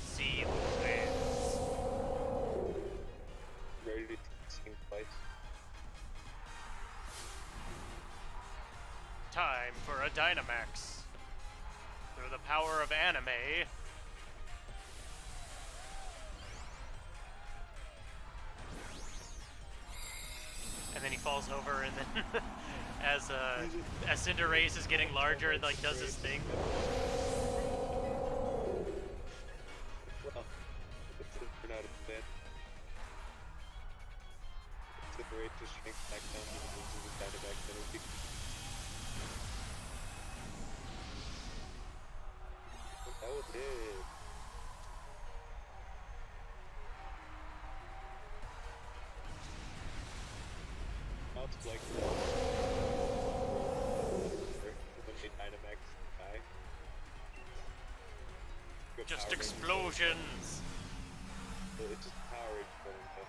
See who wins. Ready to sing twice. Time for a Dynamax. Through the power of anime. And then he falls over, and then as Cinderace is getting larger, it like does his thing. Well, it's turn out a bit. Cinderace just shrinks back down to the Dynamax energy. That was it. Now it's like when they Dynamax die. Good Just Power Rangers. explosions. It's just Power Rangers going to.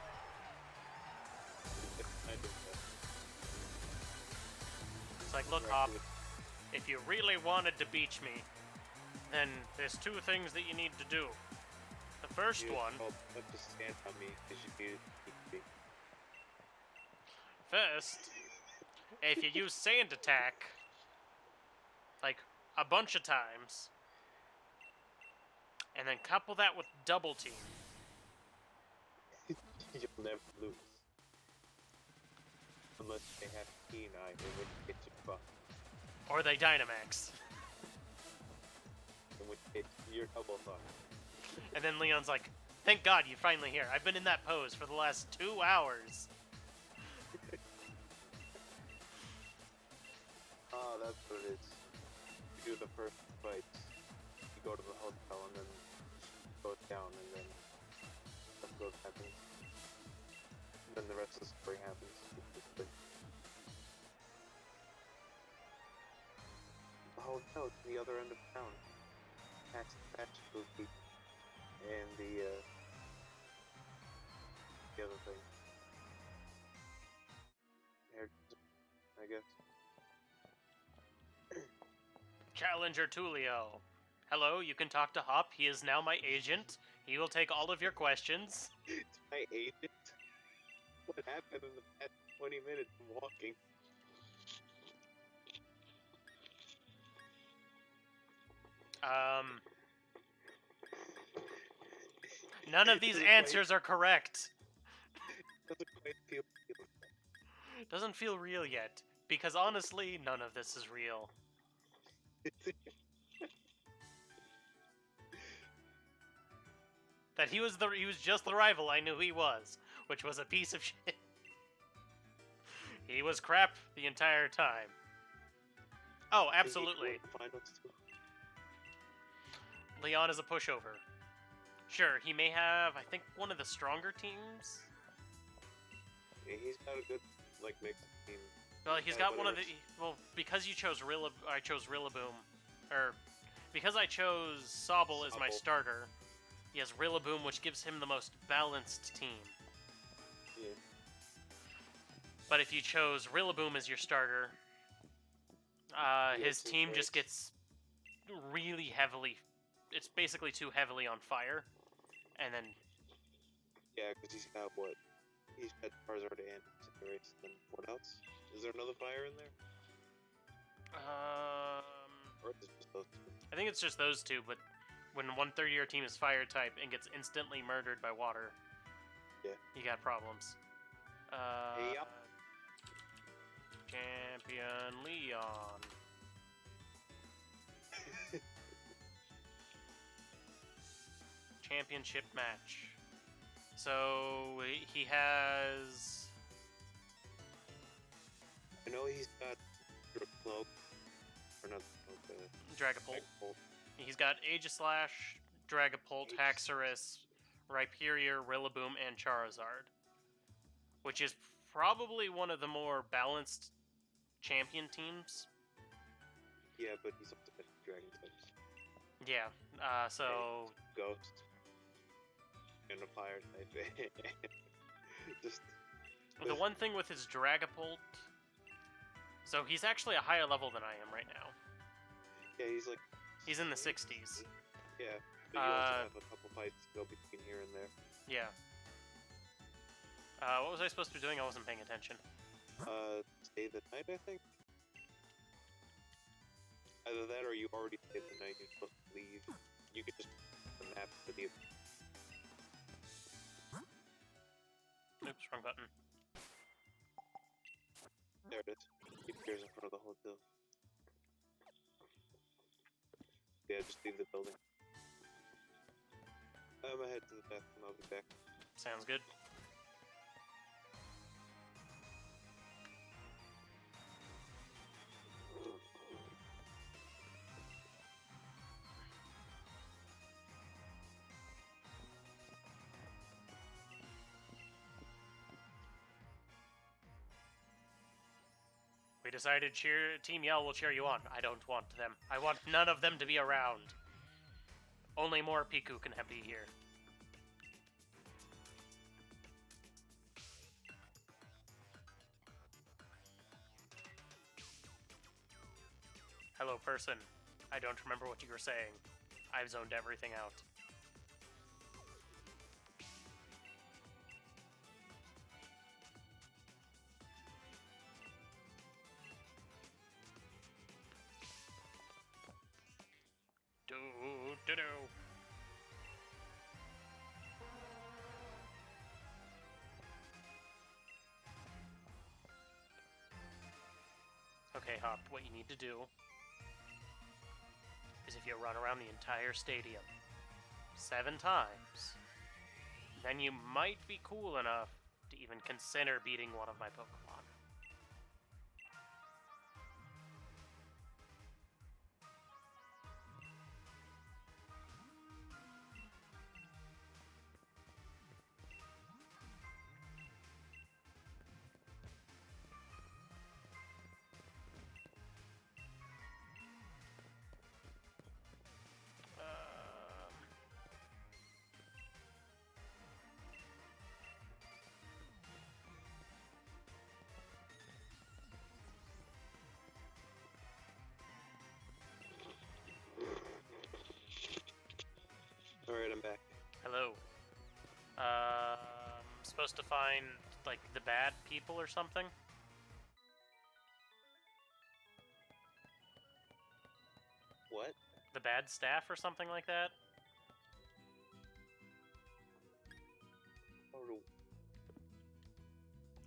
It's kind of It's like, look, Hop, if you really wanted to beach me, then there's 2 things that you need to do. The first one, Put the stand on me because you needed to keep me. first, if you use Sand Attack, like, a bunch of times, and then couple that with Double Team, You'll never lose. Unless they have Keen Eye, in which case you're fucked. or they Dynamax. In which case you're double fucked. And then Leon's like, thank God you're finally here. I've been in that pose for the last 2 hours. Ah, that's what it is. You do the first fight, you go to the hotel and then go down and then that's what happens. And then the rest of the story happens. The hotel to the other end of town. Past the patch boutique and the other thing. I guess. Challenger Tulio Hello, you can talk to Hop. He is now my agent. He will take all of your questions. It's my agent. What happened in the past 20 minutes of walking? None of these answers are correct. Doesn't quite feel Doesn't feel real yet, because honestly, none of this is real. That he was just the rival I knew he was, which was a piece of shit. He was crap the entire time. Oh, absolutely. Leon is a pushover. Sure, he may have, I think, one of the stronger teams. Yeah, he's got a good, like, mixed team. Well, he's got one of the... Well, because you chose I chose Rillaboom. Or, because I chose Sobble as my starter, he has Rillaboom, which gives him the most balanced team. Yeah. But if you chose Rillaboom as your starter, his team just gets really heavily... It's basically too heavily on fire. And then... Yeah, because he's got what? He's got Charizard and Cinderace, then what else? Is there another fire in there? Or is it just those two? I think it's just those two, but when 1/3 of your team is fire type and gets instantly murdered by water, yeah, you got problems. Yep. Champion Leon. Championship match. So he has... I know he's got Cloak, or not Dragapult. He's got Aegislash, Dragapult, Haxorus, Rhyperior, Rillaboom, and Charizard. Which is probably one of the more balanced champion teams. Yeah, but he's up to 50 dragon types. Yeah, so... Ghost. And a fire type. Just... The one thing with his Dragapult... So he's actually a higher level than I am right now. Yeah, he's like... He's in the 60s. Yeah, but you also have a couple fights to go between here and there. Yeah. What was I supposed to be doing? I wasn't paying attention. Stay the night, I think? Either that or you already stayed the night, you're supposed to leave. You could just put the map to the... Oops, wrong button. There it is. Keep yours in front of the hotel. Yeah, just leave the building. I'm gonna head to the bathroom, I'll be back. Sounds good. We decided Team Yell will cheer you on. I don't want them. I want none of them to be around. Only more Piku can be here. Hello, person. I don't remember what you were saying. I've zoned everything out. Do-do-do. Okay, Hop, what you need to do is if you run around the entire stadium 7 times, then you might be cool enough to even consider beating one of my Pokemon. I'm back. Hello. Supposed to find, like, the bad people or something? What? The bad staff or something like that?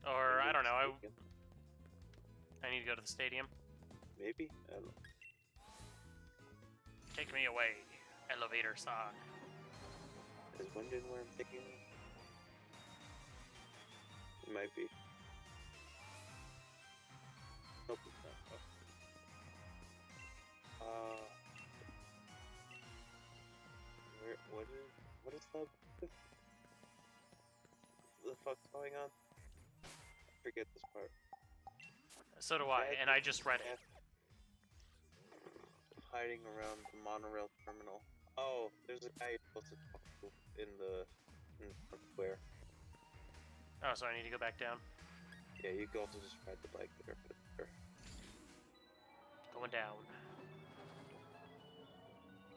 Or, I don't know, I need to go to the stadium. Maybe? I don't know. Take me away, elevator song. Is Wyndon where I'm taking me? It might be. Nope, it's not. Oh. What is that? The fuck's going on? I forget this part. So do I, and I just read it. Hiding around the monorail terminal. Oh, there's a guy you're supposed to talk to in the square. Oh, so I need to go back down. Yeah, you can also just ride the bike there. Sure. Going down.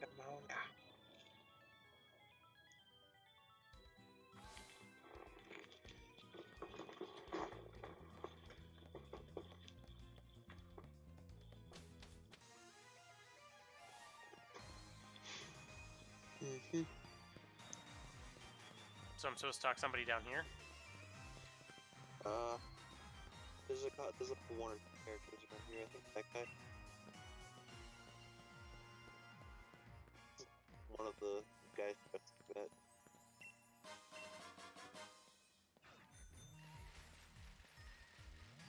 Come on now. So I'm supposed to talk somebody down here? There's one or two characters around here. I think that guy. One of the guys that's that.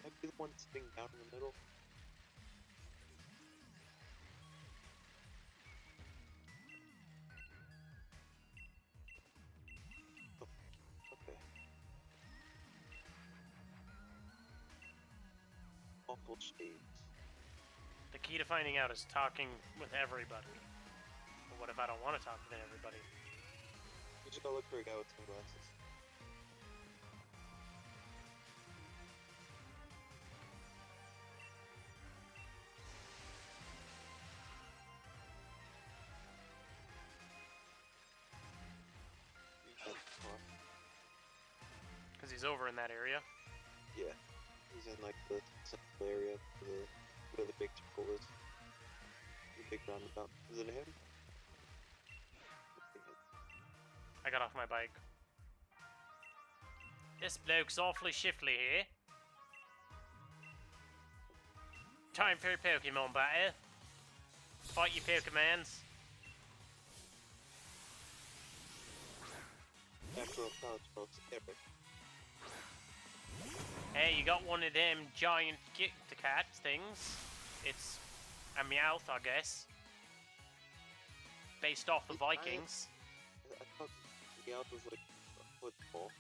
Might be the one sitting down in the middle. Okay. Awful shades. The key to finding out is talking with everybody. But what if I don't want to talk with everybody? You just gotta look for a guy with sunglasses. Because he's over in that area. Yeah. He's in like the central area where the big circle is. The big roundabout. Is it him? I got off my bike. This bloke's awfully shifty here. Time for your Pokemon battle. Fight your Pokemons. Natural college folks, epic. Hey, you got one of them giant cat things. It's a Meowth, I guess. Based off the Vikings. I thought Meowth was like a football.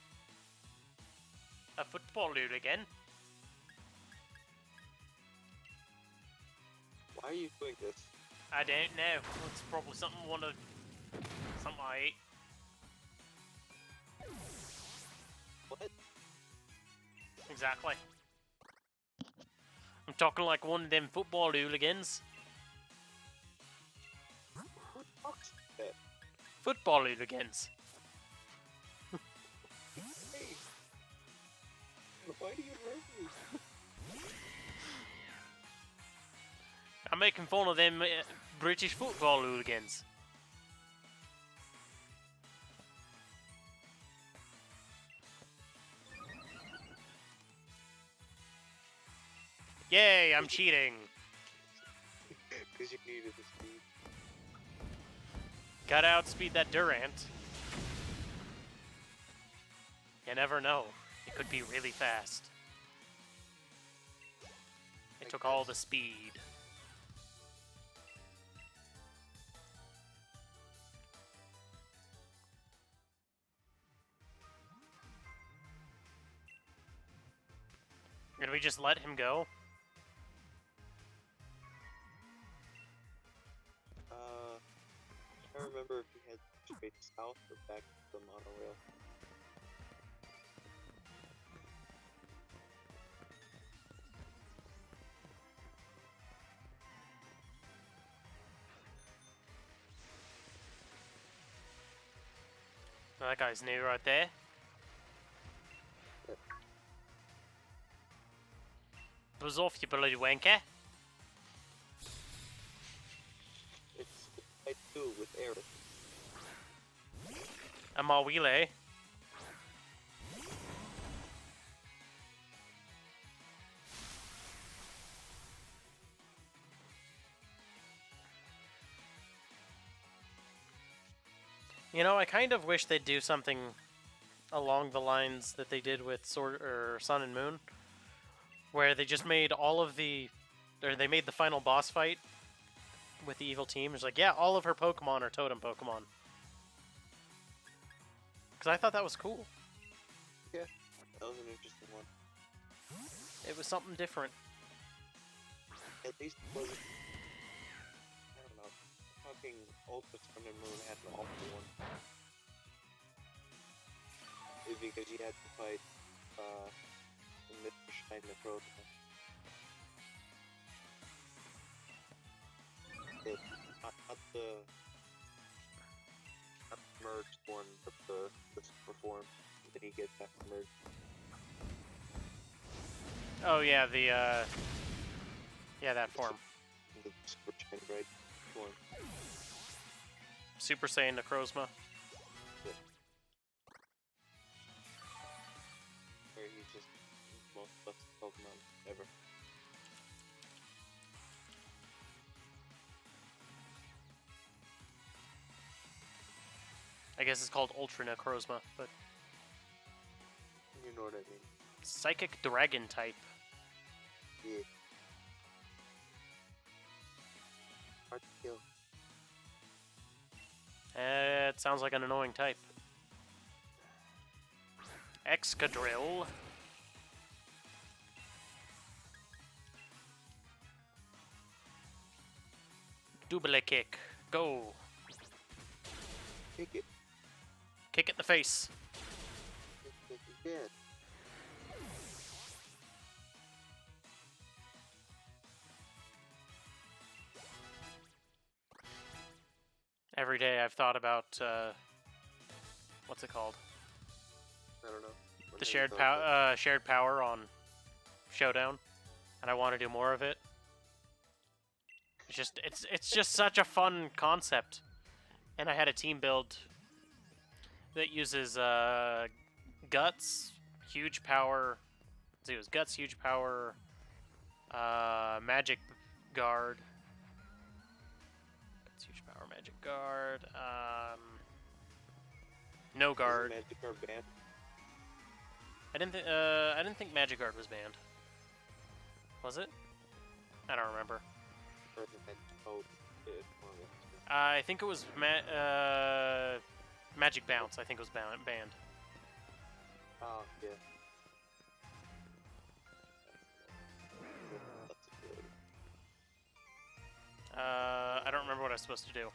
A football dude again. Why are you doing this? I don't know. It's probably something something I ate. What? Exactly. I'm talking like one of them football hooligans. Who talks like that? Football hooligans. Hey! Why do you hurt me? I'm making fun of them British football hooligans. Yay, I'm cheating. Because you needed the speed. Gotta outspeed that Durant. You never know. It could be really fast. It took all the speed. Did we just let him go? I don't remember if we head straight south or back to the monorail. that guy's new right there. Buzz off, you bloody wanker. It's type 2 with Eric. A Mawile. You know, I kind of wish they'd do something along the lines that they did with Sword or Sun and Moon, where they just made all of the, or they made the final boss fight with the evil team. It's like, yeah, all of her Pokemon are totem Pokemon. Because I thought that was cool. Yeah, that was an interesting one. It was something different. At least it wasn't, I don't know, fucking Ultra Sun and Moon had an awful one. It's because you had to fight, Mr. Shine the Proton. Not the merged one, but the super form. Then he gets back merged. Oh yeah, the yeah, that form. The super shine bright form. Super Saiyan Necrozma. Yeah. Where he's just the most busted Pokemon ever. I guess it's called Ultra Necrozma, but You know what I mean? Psychic Dragon type. Yeah. Hard to kill. It sounds like an annoying type. Excadrill. Double kick. Go. Kick it. Kick it in the face. Kick it again. Every day I've thought about, what's it called? I don't know. The shared power on Showdown, and I want to do more of it. It's just such a fun concept, and I had a team build that uses Guts, Huge Power. Let's see, it was Guts, Huge Power, Magic Guard. Guts, Huge Power, Magic Guard. No Guard. Magic Guard banned? I didn't think Magic Guard was banned. Was it? I don't remember. I think it was Magic Bounce. I think it was banned. Oh, yeah. I don't remember what I was supposed to do.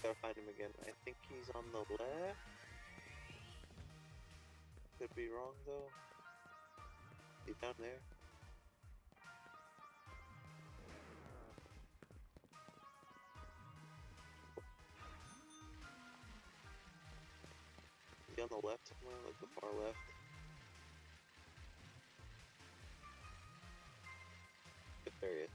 Gotta find him again. I think he's on the left. Could be wrong though. He's down there. Is he on the left somewhere? Like the far left? Yep, there he is.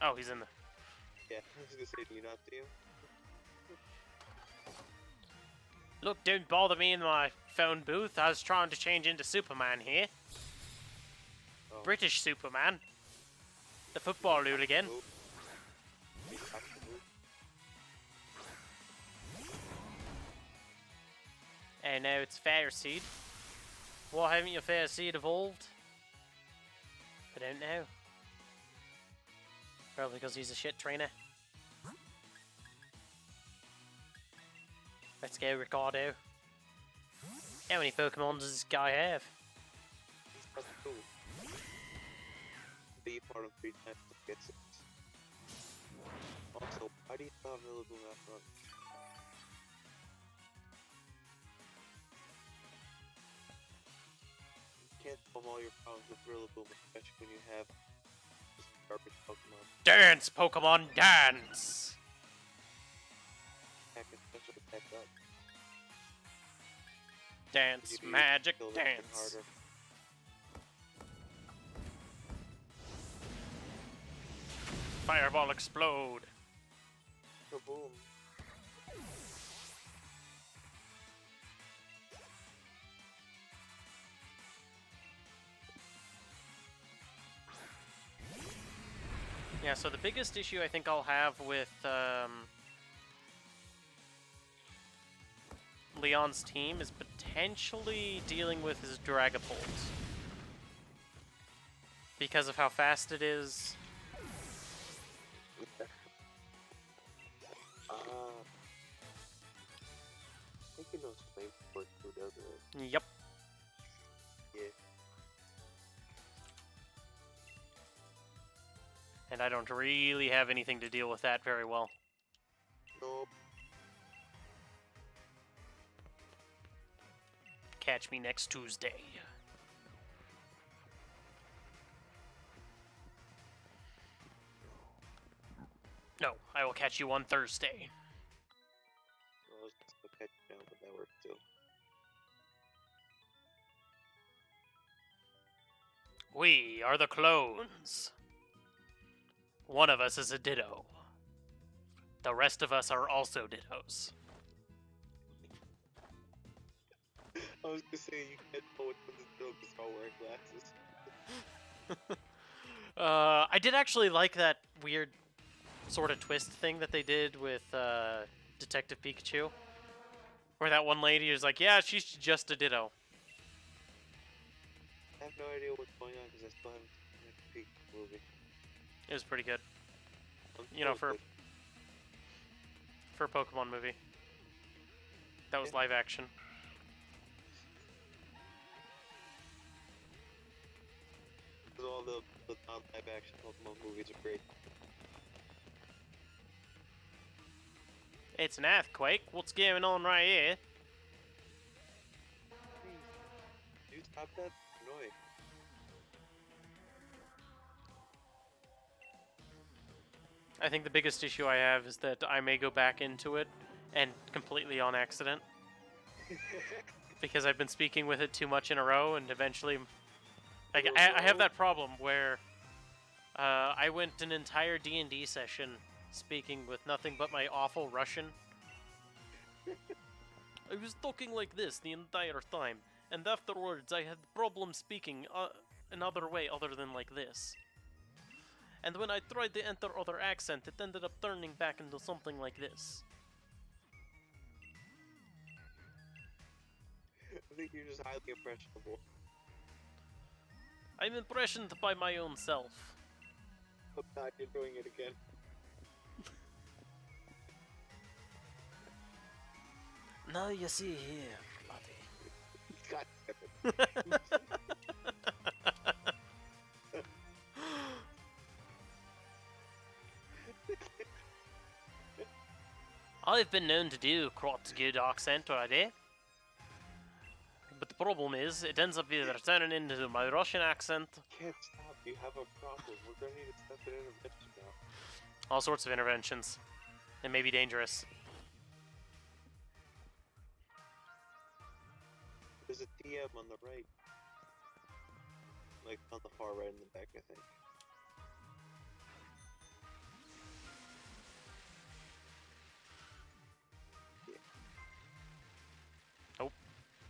Oh, he's in the... Yeah, I was gonna say, do you not see him? Look, don't bother me in my phone booth. I was trying to change into Superman here. Oh. British Superman. The football hooligan. Move. He's back to move. And now it's Fair Seed. Why haven't your Fair Seed evolved? I don't know. Probably because he's a shit trainer. Let's go, Ricardo. How many Pokemon does this guy have? He's got cool. Be part of 3 times to get 6. Also, why do you still have Rillaboom after run? You can't solve all your problems with Rillaboom, especially when you have just garbage Pokemon. Dance, Pokemon, dance! attack and special attack up. Dance, You magic, kill them even dance. harder. Fireball explode. Kaboom. Yeah, so the biggest issue I think I'll have with Leon's team is potentially dealing with his Dragapult. Because of how fast it is. I think he knows flame support too, doesn't it? Yep. Yeah. And I don't really have anything to deal with that very well. Nope. Catch me next Tuesday. No, I will catch you on Thursday. Well, I was just gonna catch you down, but that works too. We are the clones. One of us is a ditto. The rest of us are also dittos. I was gonna say you can't tell which one's a girl because they're all wearing glasses. I did actually like that weird sort of twist thing that they did with Detective Pikachu. Where that one lady is like, yeah, she's just a ditto. I have no idea what's going on because I still haven't seen the Peak movie. It was pretty good. I'm You know, still for a Pokemon movie. That was Yeah. live action. because all the non-live action Pokemon movies are great. It's an earthquake. What's going on right here? Please, dude, stop that noise. I think the biggest issue I have is that I may go back into it and completely on accident. Because I've been speaking with it too much in a row, and eventually... Like, I have that problem where I went an entire D&D session speaking with nothing but my awful Russian. I was talking like this the entire time, and afterwards I had problems speaking another way other than like this. And when I tried to enter other accent, it ended up turning back into something like this. I think you're just highly impressionable. I'm impressioned by my own self. Oh god, you're doing it again. Now you see here, buddy. God damn it. I've been known to do quite good accent already. But the problem is, it ends up either turning into my Russian accent. Can't stop. You have a problem. We're gonna need to step an intervention now. All sorts of interventions. It may be dangerous. There's a TM on the right. Like on the far right in the back, I think.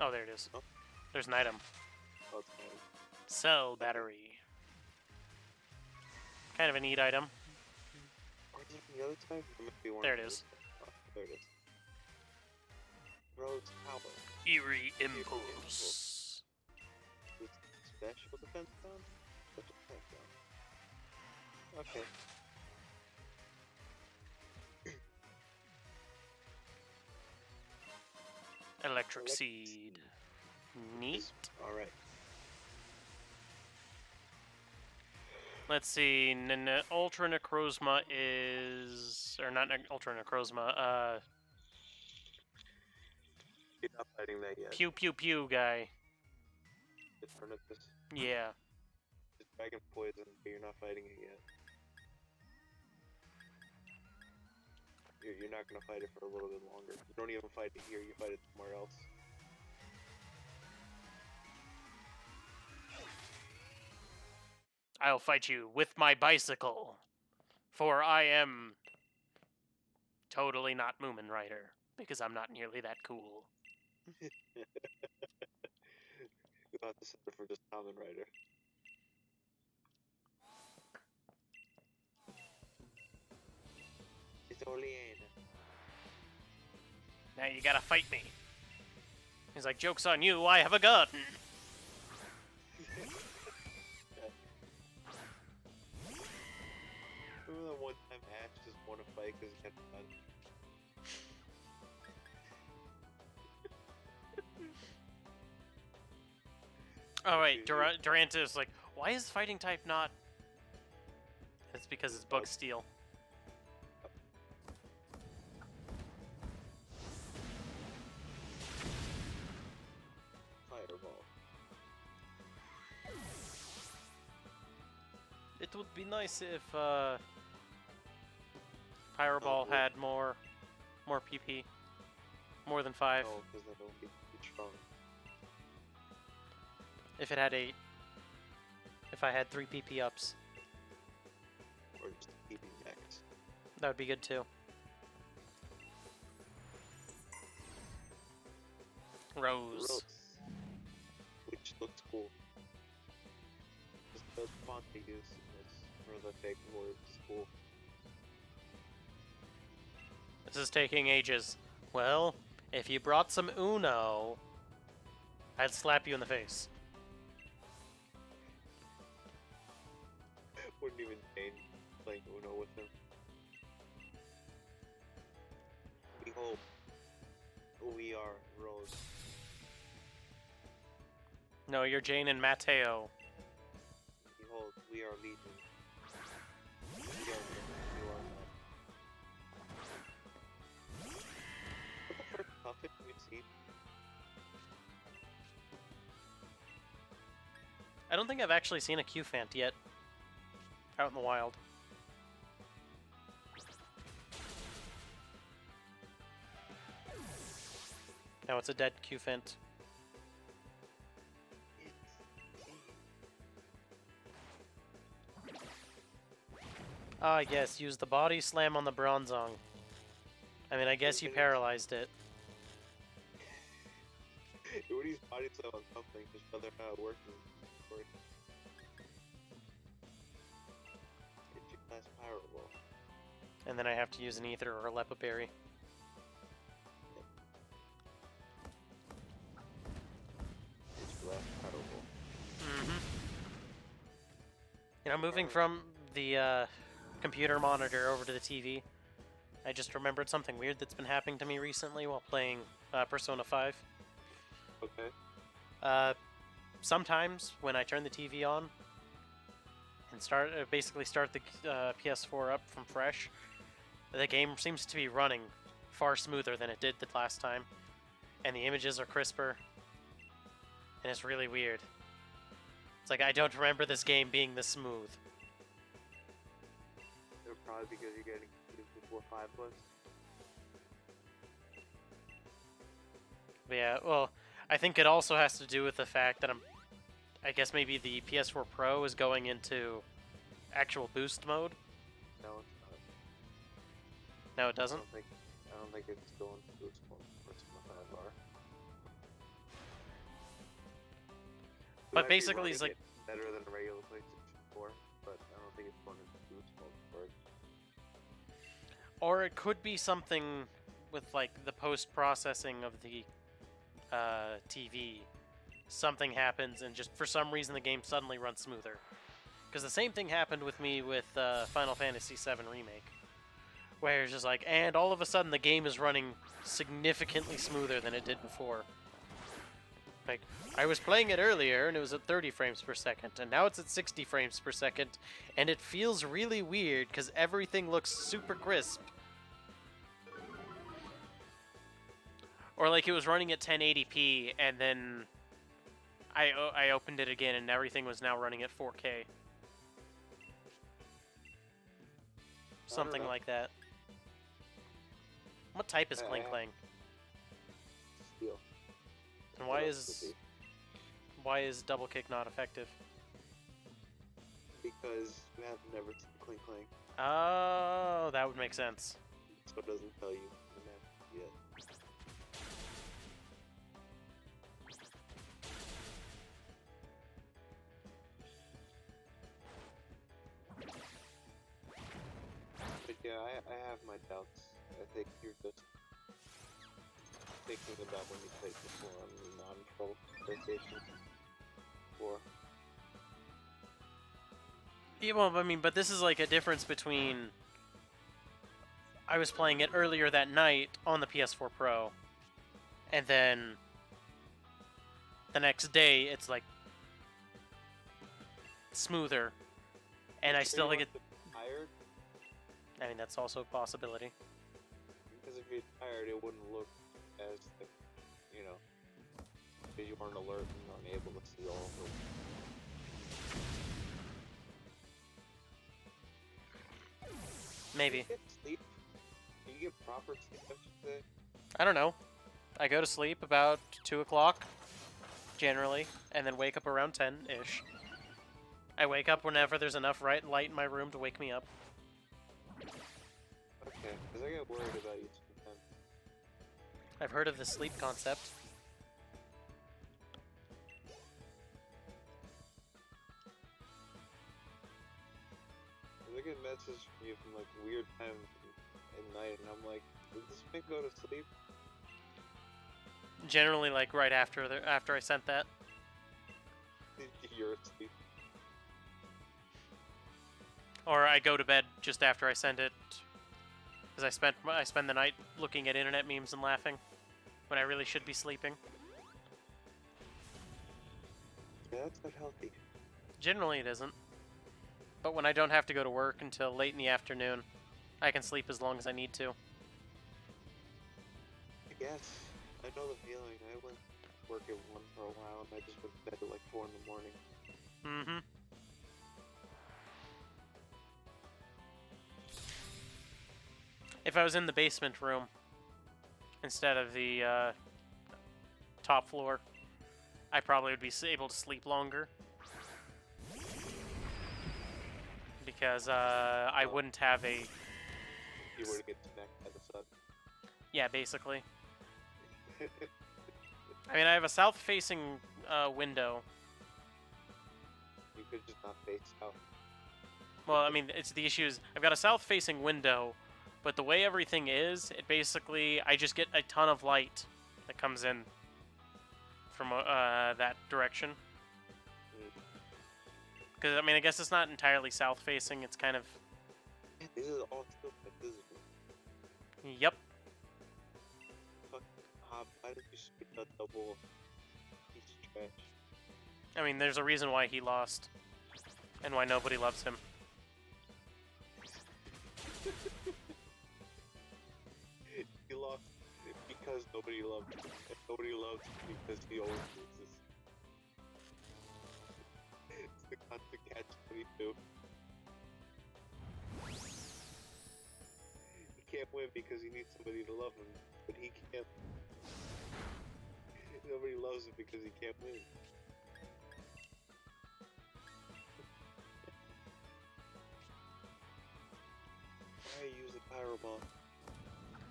Oh, there it is. Oh. There's an item. Oh, it's fine. Cell battery. Kind of a neat item. Or is it from the other side? Or maybe one There of it the is. other- Oh, there it is. Rose Power. Eerie Impulse. Impulse. With special defense down? Special attack down. Okay. Electric Seed. Neat. Alright. Let's see. Ultra Necrozma is... Or not Ultra Necrozma. You're not fighting that yet. Pew Pew Pew guy. It's Tornadus. Yeah. It's Dragon Poison, but you're not fighting it yet. you're not gonna fight it for a little bit longer. You don't even fight it here, you fight it somewhere else. I'll fight you with my bicycle, for I am totally not Moomin Rider, because I'm not nearly that cool. You'll have to settle for just Kamen Rider. It's Oleana. Now you gotta fight me. He's like, joke's on you, I have a gun. Remember that one time Ash just won a fight because he had a gun? Oh wait, Duranta is like, why is fighting type not? It's because it's bug steel. Fireball. It would be nice if Pyro had more PP, more than 5. Oh, because then it'll be too strong. If it had 8. If I had 3 PP ups, Or just keeping decks. that would be good too. Rose. Which looks cool. Just the font they use for the fake words is cool. This is taking ages. Well, if you brought some Uno, I'd slap you in the face. Wouldn't even change playing Uno with him. Behold, we are Rose. No, you're Jane and Mateo. Behold, we are Legion. You are not. What's the first puppet we see? I don't think I've actually seen a Q-Fant yet. Out in the wild. No, it's a dead Q-Fant. Ah, yes, use the body slam on the Bronzong. I mean, I guess you paralyzed it. When he's body slam on something, just whether or not working. Get your class Pyro. And then I have to use an Ether or a Lepa Berry. Get your last Pyro. Mm-hmm. You know, moving from the computer monitor over to the TV, I just remembered something weird that's been happening to me recently while playing Persona 5. Okay. Sometimes when I turn the TV on and basically start the PS4 up from fresh, the game seems to be running far smoother than it did the last time, and the images are crisper, and it's really weird. It's like I don't remember this game being this smooth. Probably because you're getting confused with what 5 was. But yeah, well, I think it also has to do with the fact that I guess maybe the PS4 Pro is going into actual boost mode. No, it's not. No, it doesn't? I don't think it's going to boost mode for Persona 5 R. But basically, it's like better than a regular PlayStation 4, but I don't think it's going into boost mode for it. Or it could be something with like the post-processing of the TV. Something happens and just for some reason the game suddenly runs smoother. Because the same thing happened with me with Final Fantasy VII Remake. Where it's just like, and all of a sudden the game is running significantly smoother than it did before. Like, I was playing it earlier and it was at 30 frames per second, and now it's at 60 frames per second, and it feels really weird because everything looks super crisp. Or like it was running at 1080p, and then I opened it again and everything was now running at 4K. Something like that. What type is I Cling have Clang? Steel. And What else would why is double kick not effective? because you have never seen Clink Clank, Oh, that would make sense. so it doesn't tell you the map yet. But yeah, I have my doubts. I think you're just thinking about when you played before on the non-pro PlayStation 4. Yeah, well, I mean, but this is like a difference between. I was playing it earlier that night on the PS4 Pro, and then the next day it's like smoother, and I still like it. Tired? I mean, that's also a possibility. Because if you're tired, it wouldn't look as, you know, because you weren't alert and unable to see all of them. Maybe. Do you get sleep? Do you get proper sleep, I should say? I don't know. I go to sleep about 2 o'clock, generally, and then wake up around 10-ish. I wake up whenever there's enough light in my room to wake me up. Okay, because I get worried about you sometimes. I've heard of the sleep concept. I get messages from you from like weird times at night, and I'm like, did this thing go to sleep? Generally, like right after I sent that. You're asleep. Or I go to bed just after I send it, because I spend the night looking at internet memes and laughing, when I really should be sleeping. Yeah, that's not healthy. Generally, it isn't. But when I don't have to go to work until late in the afternoon, I can sleep as long as I need to. I guess. I know the feeling. I went to work at 1 for a while, and I just went to bed at like 4 in the morning. Mm-hmm. If I was in the basement room instead of the top floor, I probably would be able to sleep longer. Because I wouldn't have a... You were to get smacked by the sun. Yeah, basically. I mean, I have a south-facing window. You could just not face out. Well, I mean, it's the issue is I've got a south-facing window, but the way everything is, it basically I just get a ton of light that comes in from that direction. Because I mean, I guess it's not entirely south-facing. It's kind of. This is all still physical. Yep. Fuck, why did you spit that double piece of trash? I mean, there's a reason why he lost, and why nobody loves him. He lost because nobody loved him, and nobody loved him because he always loses. It's the constant catch-22. He can't win because he needs somebody to love him, but he can't. Nobody loves him because he can't win. Why use a pyro bomb?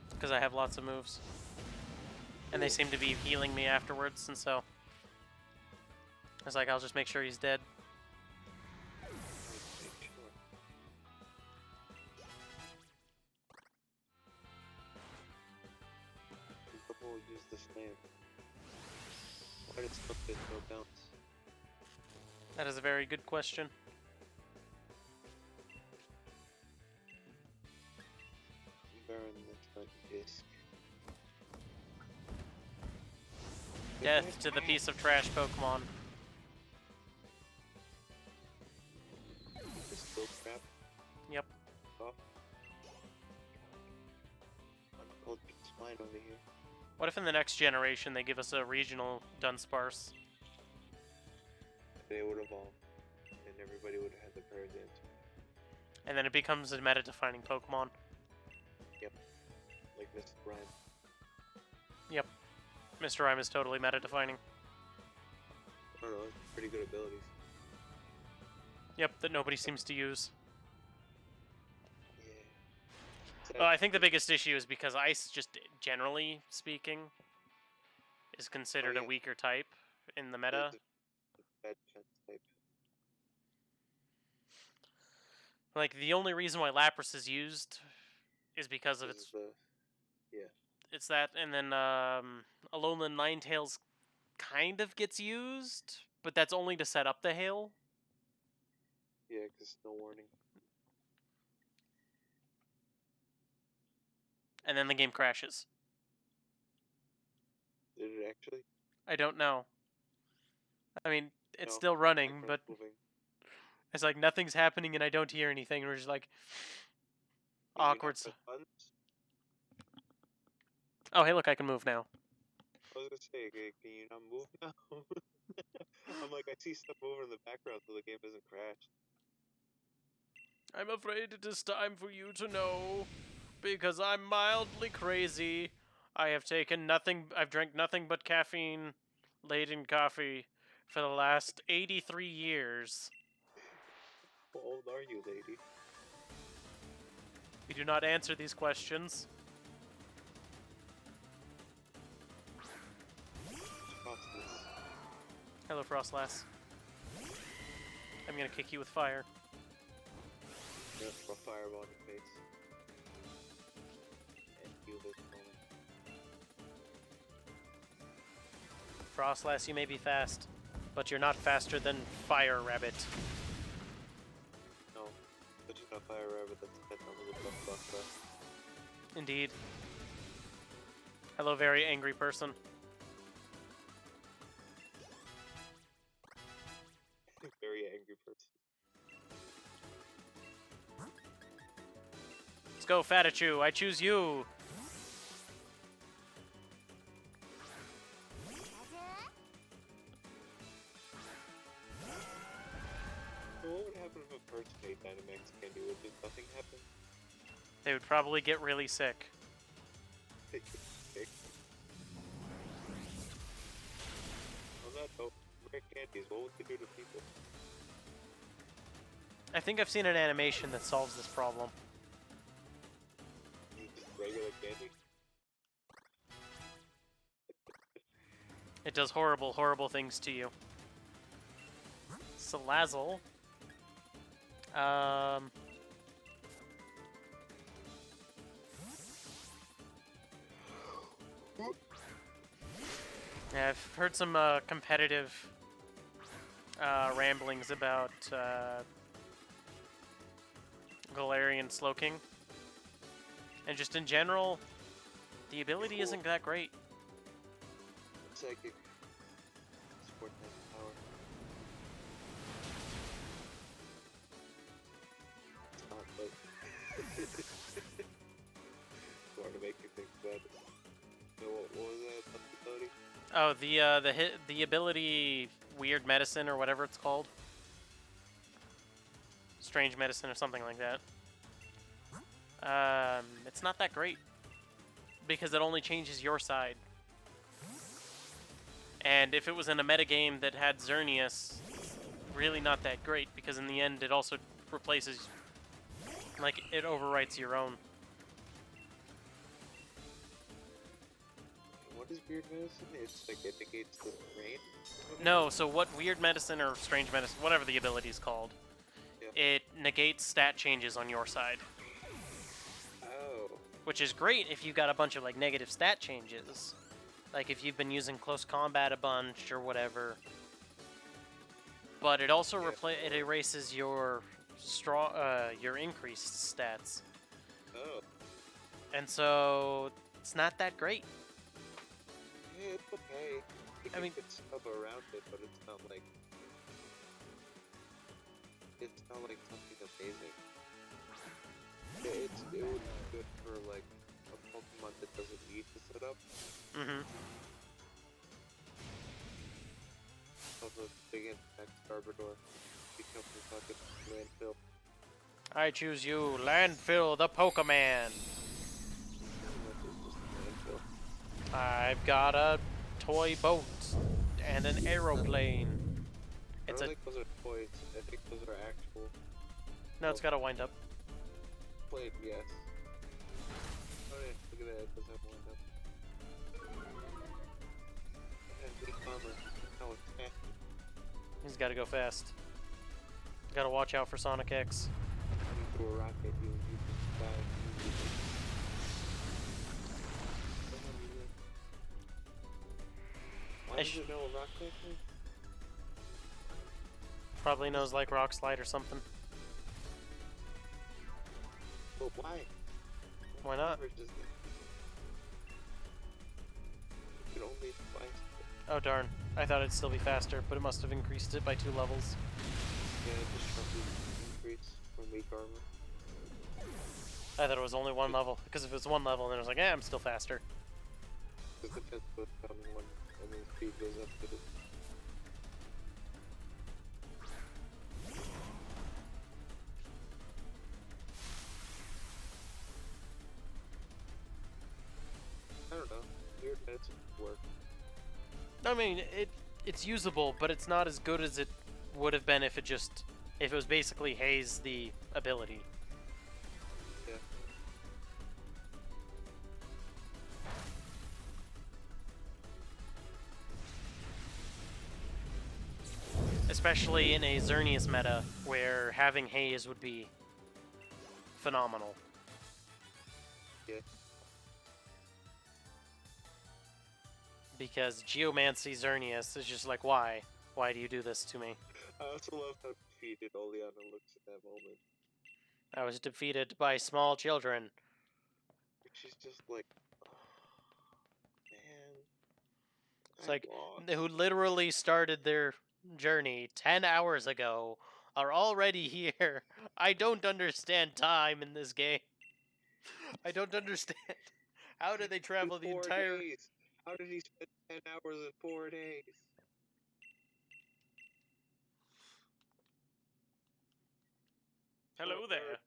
Because I have lots of moves. And they seem to be healing me afterwards, and so... I was like, I'll just make sure he's dead. Double use the slam. Why did stuff get no bounce? That is a very good question. Burn the front disc. Death to the piece of trash Pokemon. This still crap. Yep. Off. Uncultured swine over here. What if in the next generation they give us a regional Dunsparce? They would evolve, and everybody would have had the prayer dance. And then it becomes a meta-defining Pokemon. Yep. like Mr. Rhyme. Yep. Mr. Rhyme is totally meta-defining. I don't know, pretty good abilities. Yep, that nobody seems to use. Yeah. Well, I think the biggest issue is because Ice, just generally speaking, is considered a weaker type in the meta. It's a bad defense type. Like, the only reason why Lapras is used is because of its... Yeah. It's that, and then Alolan Ninetales kind of gets used, but that's only to set up the hail. Yeah, because no warning. And then the game crashes. Did it actually? I don't know. I mean, it's No, still running, but moving. it's like nothing's happening and I don't hear anything. And we're just like, awkward. Oh, hey, look, I can move now. I was gonna say, can you not move now? I'm like, I see stuff over in the background so the game doesn't crash. I'm afraid it is time for you to know, because I'm mildly crazy. I have taken nothing, I've drank nothing but caffeine-laden coffee for the last 83 years. How old are you, lady? We do not answer these questions. Hello, Frostlass. I'm gonna kick you with fire. Yeah, throw a fireball in your face. And heal this moment. Frostlass, you may be fast, but you're not faster than Fire Rabbit. No, but you're not Fire Rabbit, that's 10 numbers of buff. Indeed. Hello, very angry person. Very angry person. Let's go, Fatachu. I choose you. So what would happen if a person made Dynamax candy? Would just nothing happen? They would probably get really sick. They get sick. On that note, rare candies, what would they do to people? I think I've seen an animation that solves this problem. Just regular candy? It does horrible, horrible things to you. Salazzle. Yeah, I've heard some competitive ramblings about Galarian Slowking. And just in general, the ability isn't that great. Psychic. Sport type power. It's not, but... Sorry to make you think about it. So what was that ability? Oh, the ability Weird Medicine or whatever it's called. Strange Medicine or something like that. It's not that great because it only changes your side. And if it was in a metagame that had Xerneas, really not that great because in the end it also replaces, like, it overwrites your own. What is Weird Medicine? It's like it negates the rain? No, so what Weird Medicine or Strange Medicine, whatever the ability is called, Yeah. it negates stat changes on your side. Oh. Which is great if you've got a bunch of, like, negative stat changes. Like if you've been using close combat a bunch or whatever. But it also it erases your your increased stats. Oh. And so it's not that great. Yeah, it's okay. I mean, it's stuff around it, but it's not like something amazing. Yeah, it would be good for like a Pokemon that doesn't need to set up. Mm-hmm. Also, big impact Garbodor become the fucking landfill. I choose you, Landfill the Pokemon. I've got a toy boat and an aeroplane. I It's don't a think those are toys. I think those are actual no. It's got a wind up. plane, yes. Oh yeah, look at that, it does have one up. And weak armor. No, it's fast. He's got to go fast. Got to watch out for Sonic X. When you throw a rock at you, you just die immediately. Why does it know a rock technique? Probably knows like Rock Slide or something. But why? Why not? You can only twice. Oh darn. I thought it'd still be faster, but it must have increased it by 2 levels. Yeah, just sharply increase from weak armor. I thought it was only 1 level, because if it was 1 level, then I was like, I'm still faster. Because defense goes down one, and then speed goes up to the... I don't know. Weird that it's work. I mean, it's usable, but it's not as good as it would have been if it was basically Haze the ability. Yeah. Especially in a Xerneas meta, where having Haze would be phenomenal. Yeah. Because Geomancy Xerneas is just like, why? Why do you do this to me? I also love how defeated Oleana looks at that moment. I was defeated by small children. She's just like, oh, man. It's like, who literally started their journey 10 hours ago are already here. I don't understand time in this game. I don't understand. How did they travel the 4 entire... days. How did he spend 10 hours in 4 days? Hello there.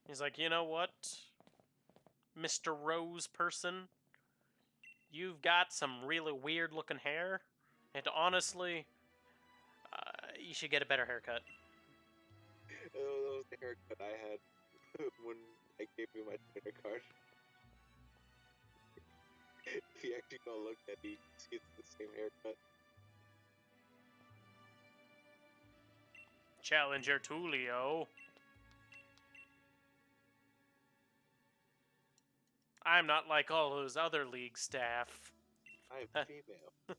He's like, you know what, Mr. Rose person? You've got some really weird looking hair. And honestly, you should get a better haircut. Oh, that was the haircut I had when I gave you my Twitter card. If you actually go look at it, you can see it's the same haircut. Challenger Tulio. I'm not like all those other league staff. I am female.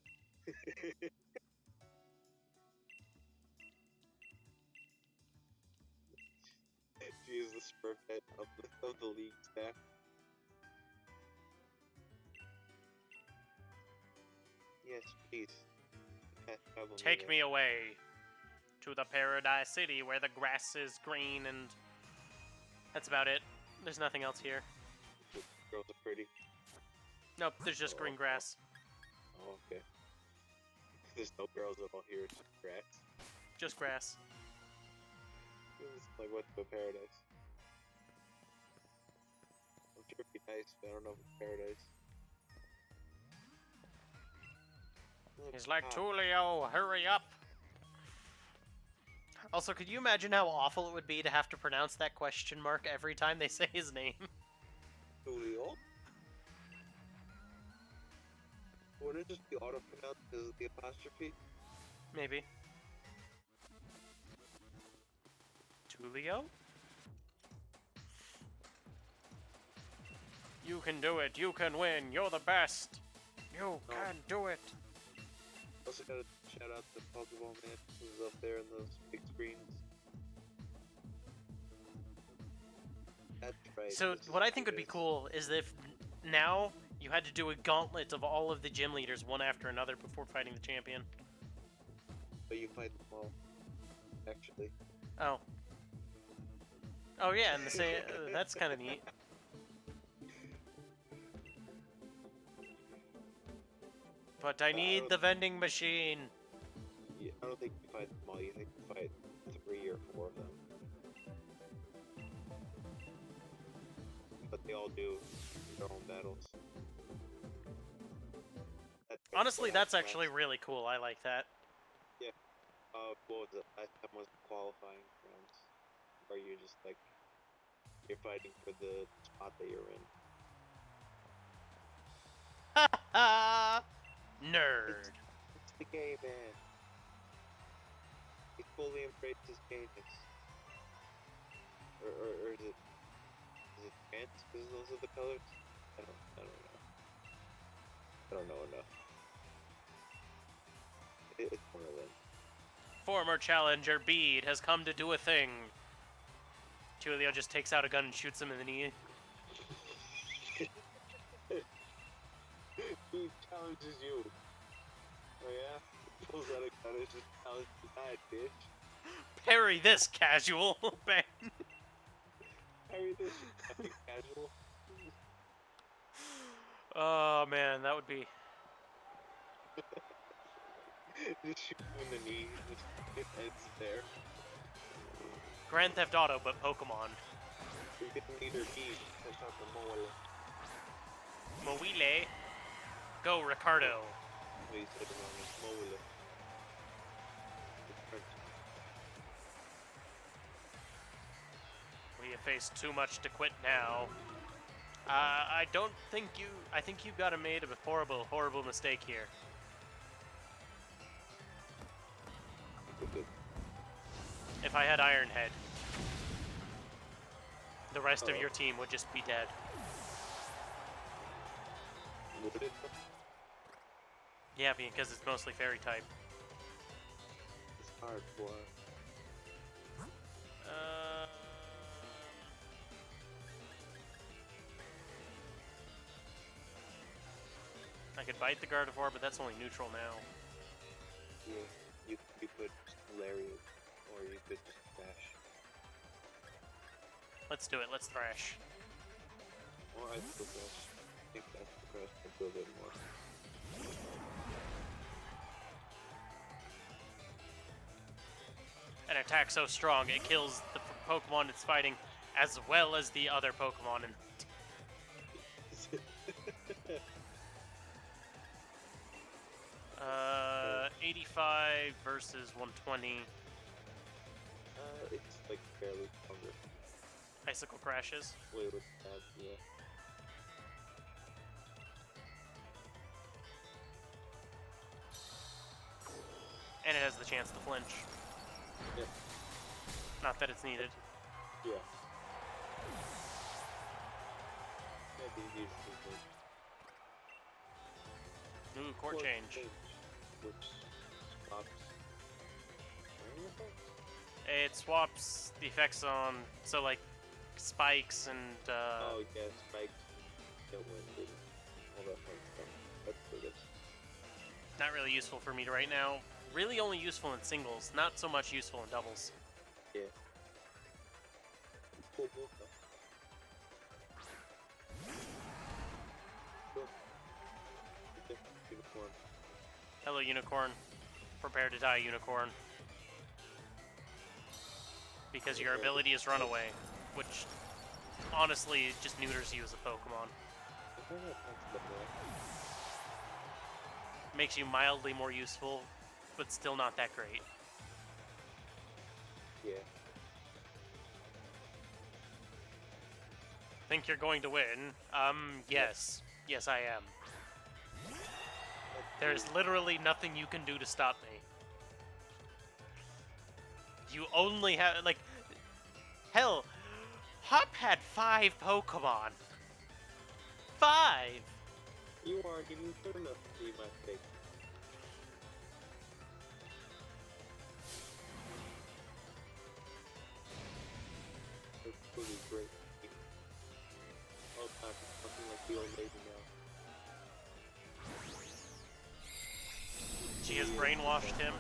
She is the sperm head of the league staff. Yes, please. Take me away to the Paradise City where the grass is green and... That's about it. There's nothing else here. Girls are pretty. Nope, there's just green grass. Oh, okay. There's no girls at all here, it's just grass. Just grass. It's like what's the paradise? I'm sure it'd be nice, but I don't know if it's paradise. He's like, Tulio, hurry up! Also, could you imagine how awful it would be to have to pronounce that question mark every time they say his name? Tulio? Would it just be auto-pronounced because of the apostrophe? Maybe. Tulio? You can do it, you can win, you're the best! You can do it! Also gotta shout out to Pokeball Man who's up there in those big screens. That's right. So, what I think would be cool is if now you had to do a gauntlet of all of the gym leaders one after another before fighting the champion. But you fight them all. Actually. Oh. Oh yeah, and the same. That's kind of neat. But I need the vending machine. Yeah, I don't think you fight them all. You think you fight 3 or 4 of them. they all do their own battles. Honestly, that's actually really cool. I like that. Yeah. What was it? Last time was qualifying rounds, where you're just like you're fighting for the spot that you're in. Nerd. It's the game, man. He fully embraced his gayness. Or is it pants? Because those are the colors. I don't know. I don't know enough. It's one of them. Former challenger Bede has come to do a thing. Julio just takes out a gun and shoots him in the knee. He challenges you. Oh yeah? He pulls out a gun and just challenges you that, bitch. Parry this, casual. Bang. Parry this, you casual. Oh man, that would be... Just shoot him in the knee, just it ends there. Grand Theft Auto, but Pokemon. You can neither be, that's not the mole. Moile. Go, Ricardo. No, you said it wrong, it's mole. We have faced too much to quit now. I don't think you... I think you got made a horrible, horrible mistake here. If I had Iron Head, the rest of your team would just be dead. Would it? Yeah, because it's mostly fairy type. It's hard, boy. I could bite the Gardevoir, but that's only neutral now. Yeah, you could Lariat, or you could just dash. Let's do it. Let's thrash. Or I'd still dash. I think that's the best. I'd do a bit more. An attack so strong it kills the Pokemon it's fighting, as well as the other Pokemon. And 85 versus 120. It's like fairly stronger. Icicle crashes. Wait, what's that? Yeah. And it has the chance to flinch. Yeah. Not that it's needed. Yeah. That'd be beautiful. Ooh, court change. Which swaps. It swaps the effects on, so like spikes and oh yeah, spikes, wind, and all that fun stuff. That's pretty good. Not really useful for me right now. Really only useful in singles, not so much useful in doubles. Yeah. Cool, cool stuff. Cool. Okay, unicorn. Hello, Unicorn. Prepare to die, Unicorn. Because your ability is Runaway, which honestly just neuters you as a Pokemon. Makes you mildly more useful, but still not that great. Yeah. Think you're going to win? Yes. Yes, I am. There's literally nothing you can do to stop me. You only have, like... Hell, Hop had 5 Pokemon. 5! You aren't even good enough to be my pick. That's pretty great. Oh, God, something like the old lady now. She has brainwashed him.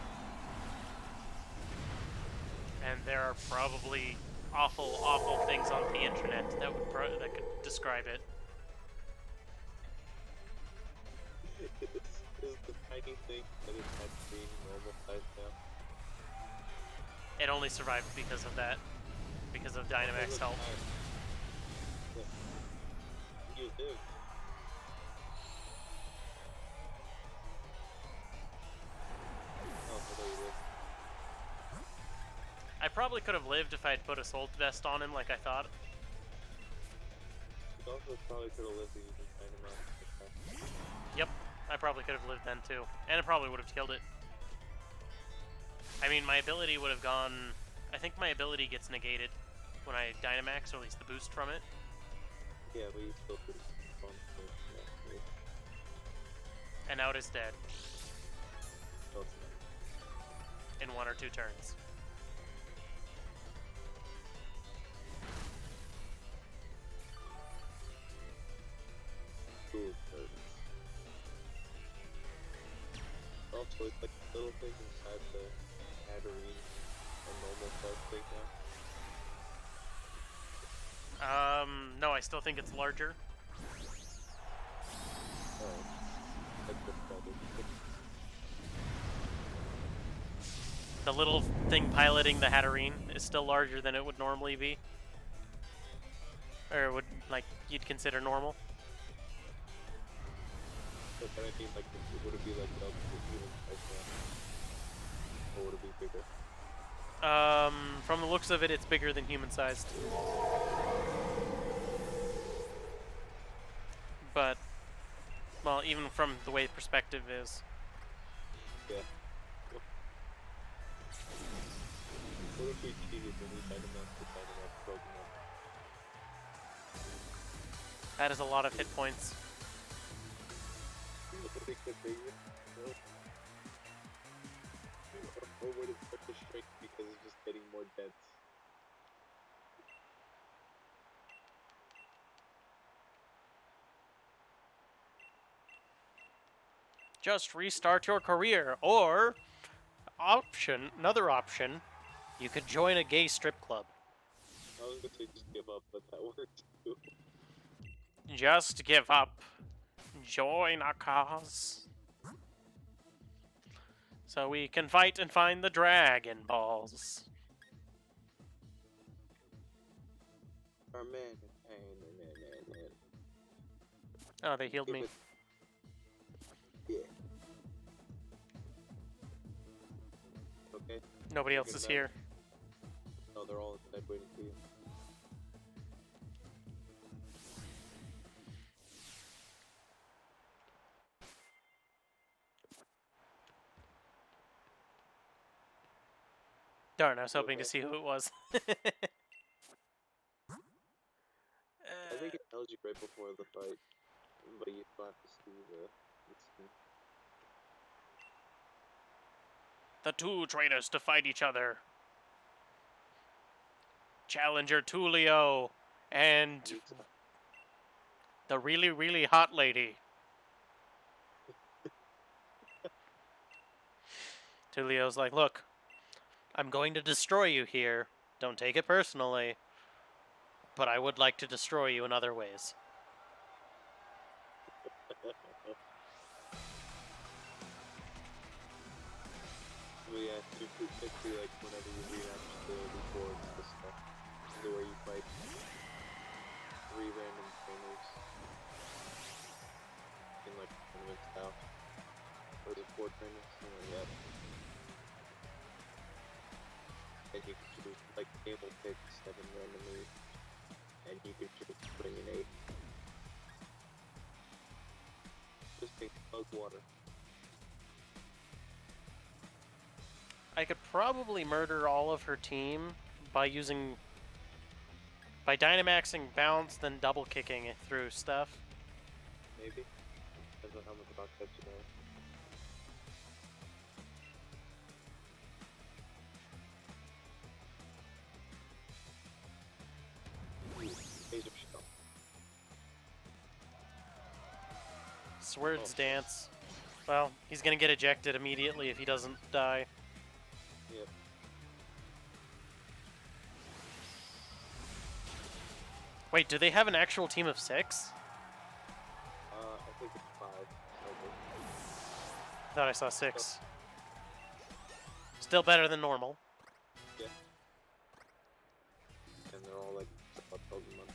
And there are probably awful, awful things on the internet that that could describe it. Is the tiny thing that it had being normal size now? It only survived because of that. Because of Dynamax help. Yeah. you live. Oh, I thought you lived. I probably could have lived if I had put a Soul Vest on him like I thought. You also probably could have lived if you just find him out. Yep, I probably could have lived then too. And it probably would have killed it. I mean, my ability would have gone... I think my ability gets negated when I Dynamax, or at least the boost from it. Yeah, but you still could have yeah. And now it is dead No, it's not. in 1 or 2 turns. Cool turns. Also, it's like little things inside the Hatterene and normal stuff thing now. No, I still think it's larger. Oh, that's the problem. The little thing piloting the Hatterene is still larger than it would normally be. Or would, like, you'd consider normal. But then I mean, like, would it be like the human size now? Or would it be bigger? From the looks of it, it's bigger than human-sized. But, well, even from the way perspective is. Yeah. What if we cheated when we Dynamax the Dynamax Pokemon? That is a lot of hit points. What if they get bigger? No. Or would it start to shrink because it's just getting more dense? Just restart your career, or another option, you could join a gay strip club. I was gonna say just give up, but that works too. Just give up. Join our cause. So we can fight and find the Dragon Balls. Our man. Oh, they healed me. Yeah. Okay. Nobody else is here. No, they're all inside waiting for you. Darn, I was hoping to see who it was. I think it tells you right before the fight, but you still have to see the scene. The 2 trainers to fight each other. Challenger Tulio and the really, really hot lady. Tulio's like, look, I'm going to destroy you here. Don't take it personally. But I would like to destroy you in other ways. But yeah, you basically like whenever you rematch the rewards, the stuff, the way you fight 3 random trainers in like tournament style, or the 4 trainers, something like that. And you can choose, like, game will pick 7 randomly, and you can choose to bring in 8. Just take bug water. I could probably murder all of her team by Dynamaxing bounce, then double kicking it through stuff. Maybe. Depends on how much rock touch you have. Phase of shell. Sword's dance. Well, he's gonna get ejected immediately if he doesn't die. Yep. Wait, do they have an actual team of 6? I think it's 5. I thought I saw 6. Still better than normal. Yeah. And they're all like Pokemon.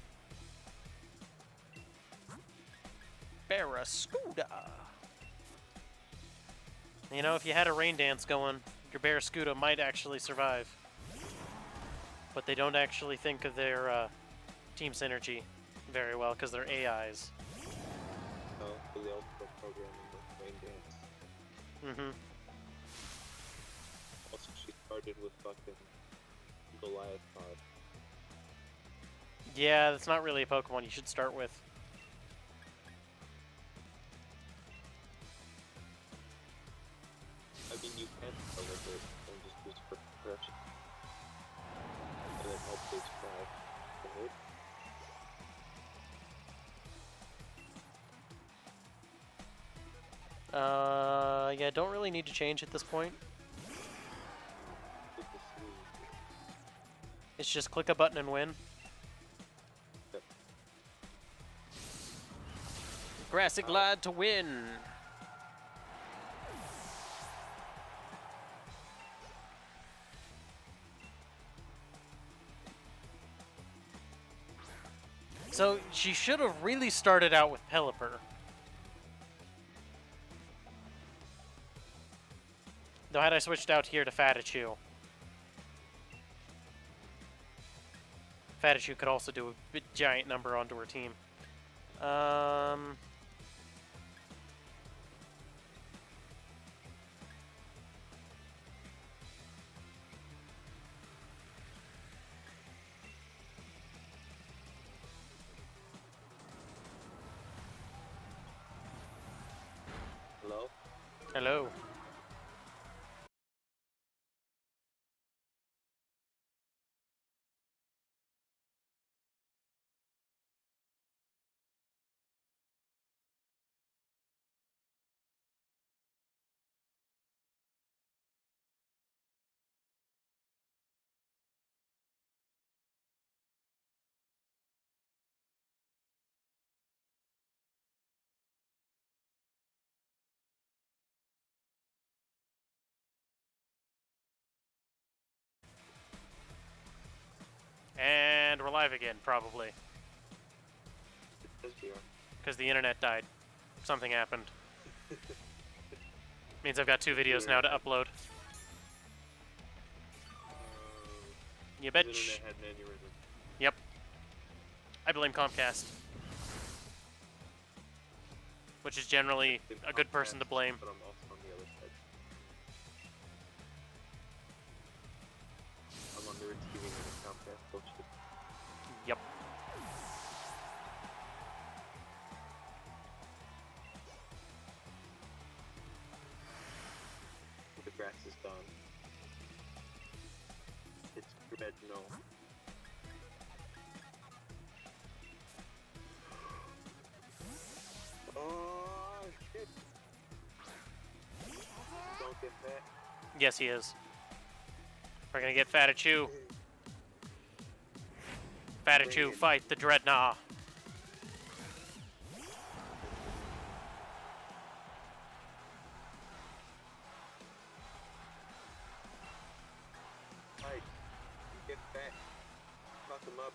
Barraskewda. You know, if you had a rain dance going, your Barraskewda might actually survive. But they don't actually think of their team synergy very well because they're AIs. Oh, so they also programming with rain dance. Mm-hmm. Also, she started with fucking Goliath pod. Yeah, that's not really a Pokemon you should start with. I mean, you can start with it and just use for progression. And then hopefully survive. Yeah, don't really need to change at this point. Good to see. It's just click a button and win. Yep. Grassy Glide to win. So she should have really started out with Pelipper. Though had I switched out here to Fatichu. Fatichu could also do a giant number onto her team. Hello? Hello. And we're live again, probably. It says we are. Because the internet died. Something happened. Means I've got 2 videos now to upload. You The bitch. internet had an aneurysm. Yep. I blame Comcast. Which is generally a good person to blame. But I'm also on the other side. I'm on the receiving end of Comcast bullshit. Yep. The grass is done. It's red, no. Oh shit! Don't get that. Yes, he is. We're gonna get Fatichu. Fatichu, fight the Dreadnought. Right. Get back. Fuck him up.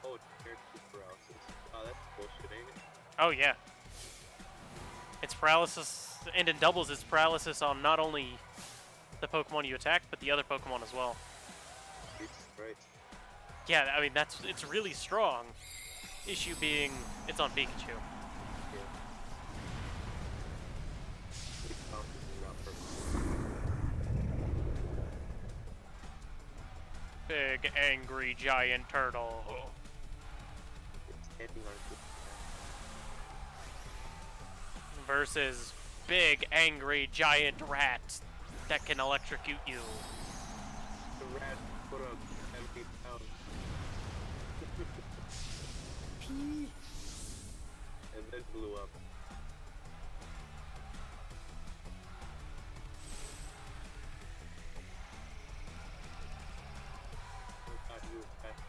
Oh, character paralysis. Oh, that's bullshit, ain't it? Oh, yeah. It's paralysis, and in doubles, it's paralysis on not only the Pokemon you attacked, but the other Pokemon as well. Jesus Christ. Yeah, I mean, it's really strong. Issue being, it's on Pikachu. Yeah. It bounces me out perfectly. Big, angry, giant turtle. It's standing on its Versus big, angry, giant rat that can electrocute you. The rat put up 70 pounds. And then blew up. Oh god, you were fast.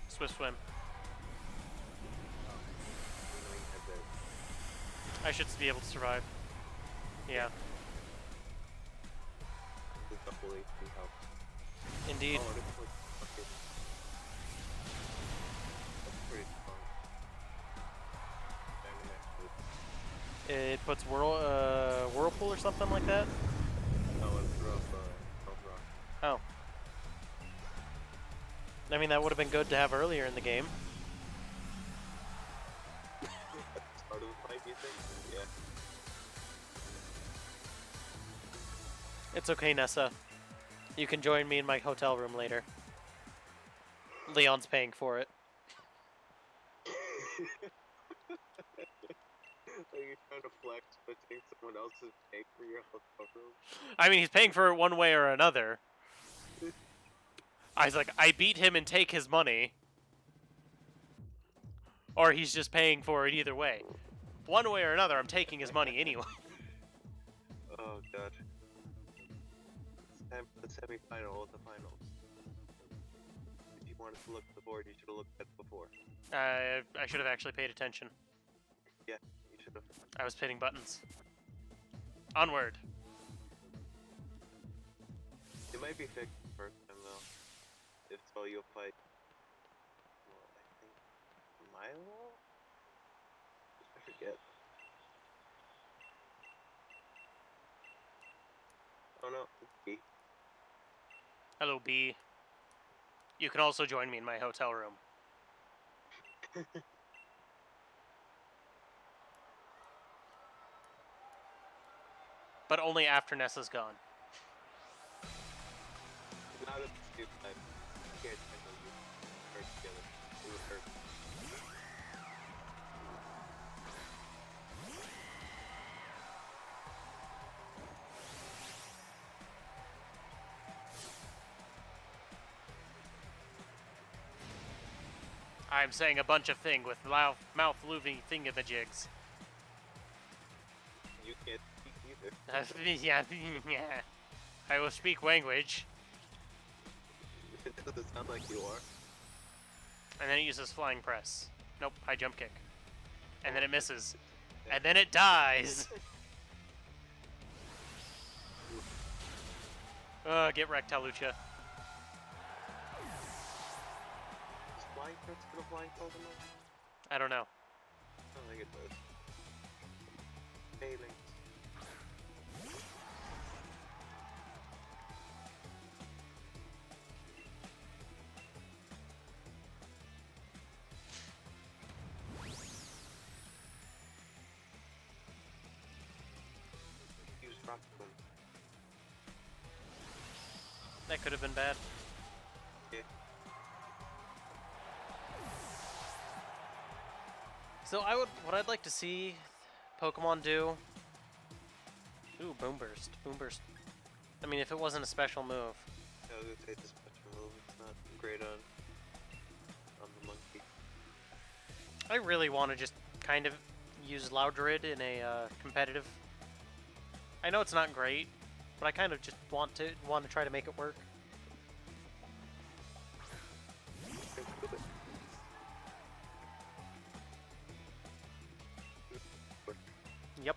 Swift swim. Oh, you know you had that. I should be able to survive. Yeah, The double HP help. indeed. Oh, this was fucking... That's pretty strong. Bigfoot's whirlpool or something like that? No, it's rough rock. Oh. I mean, that would have been good to have earlier in the game. At the start of the fight, you think? Yeah. It's okay, Nessa. You can join me in my hotel room later. Leon's paying for it. Like you're trying to flex, but think someone else is paying for your hotel room. I mean, he's paying for it one way or another. I was like, I beat him and take his money. Or he's just paying for it either way. One way or another, I'm taking his money anyway. Oh god. It's time for the semi-final of the finals. If you wanted to look at the board, you should have looked at it before. I should have actually paid attention. Yeah, you should have. I was hitting buttons. Onward. It might be fixed the first time though. If so, you'll fight. Well, I think Milo. I forget. Oh no, it's B. Hello, B. You can also join me in my hotel room. But only after Nessa's gone. Not at the same time. You can't handle you. Hurt together. It would hurt. I'm saying a bunch of things with mouth-moving thingamajigs. You can't speak either. Yeah. I will speak language. It doesn't sound like you are. And then it uses flying press. Nope, high jump kick. And then it misses. And then it dies. Get wrecked, Talucha. Is flying press gonna flying Pokemon? I don't know. I don't think it does. Failing. Use Rock Boom. That could have been bad. Yeah. So what I'd like to see Pokemon do. Ooh, Boom Burst. Boom Burst. I mean, if it wasn't a special move. I was gonna say the special move. It's not great on the monkey. I really want to just kind of use Loudred in a competitive. I know it's not great, but I kind of just want to try to make it work. Yep,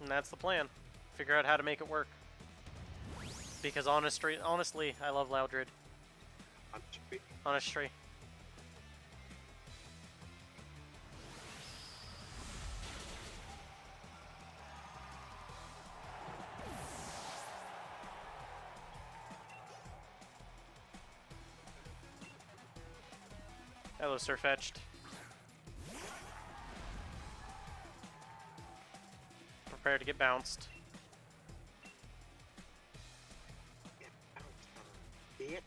and that's the plan. Figure out how to make it work. Because honestly, I love Loudred. Honestly. Hello, Sirfetch'd. Prepare to get bounced. Get bounced on, bitch.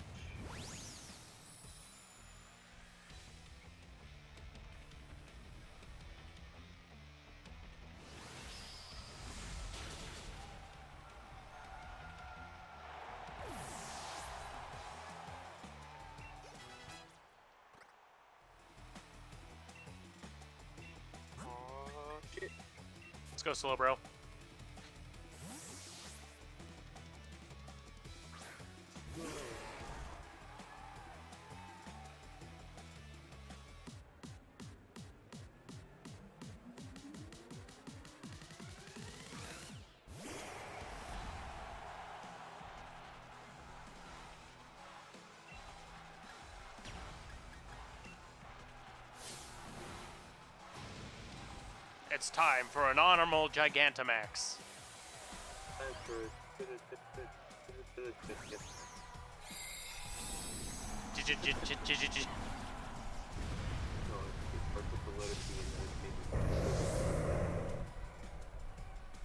Aw, shit. Let's go slow, bro. It's time for an honorable Gigantamax.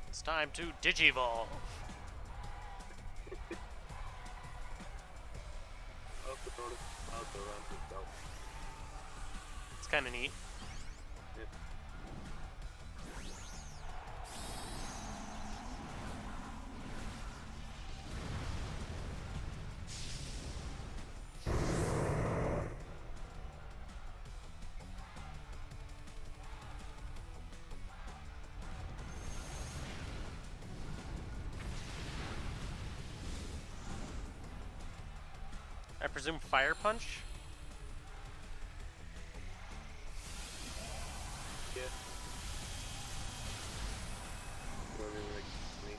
It's time to Digivolve. It's kind of neat. I presume Fire Punch? Yeah. Whatever, like, me.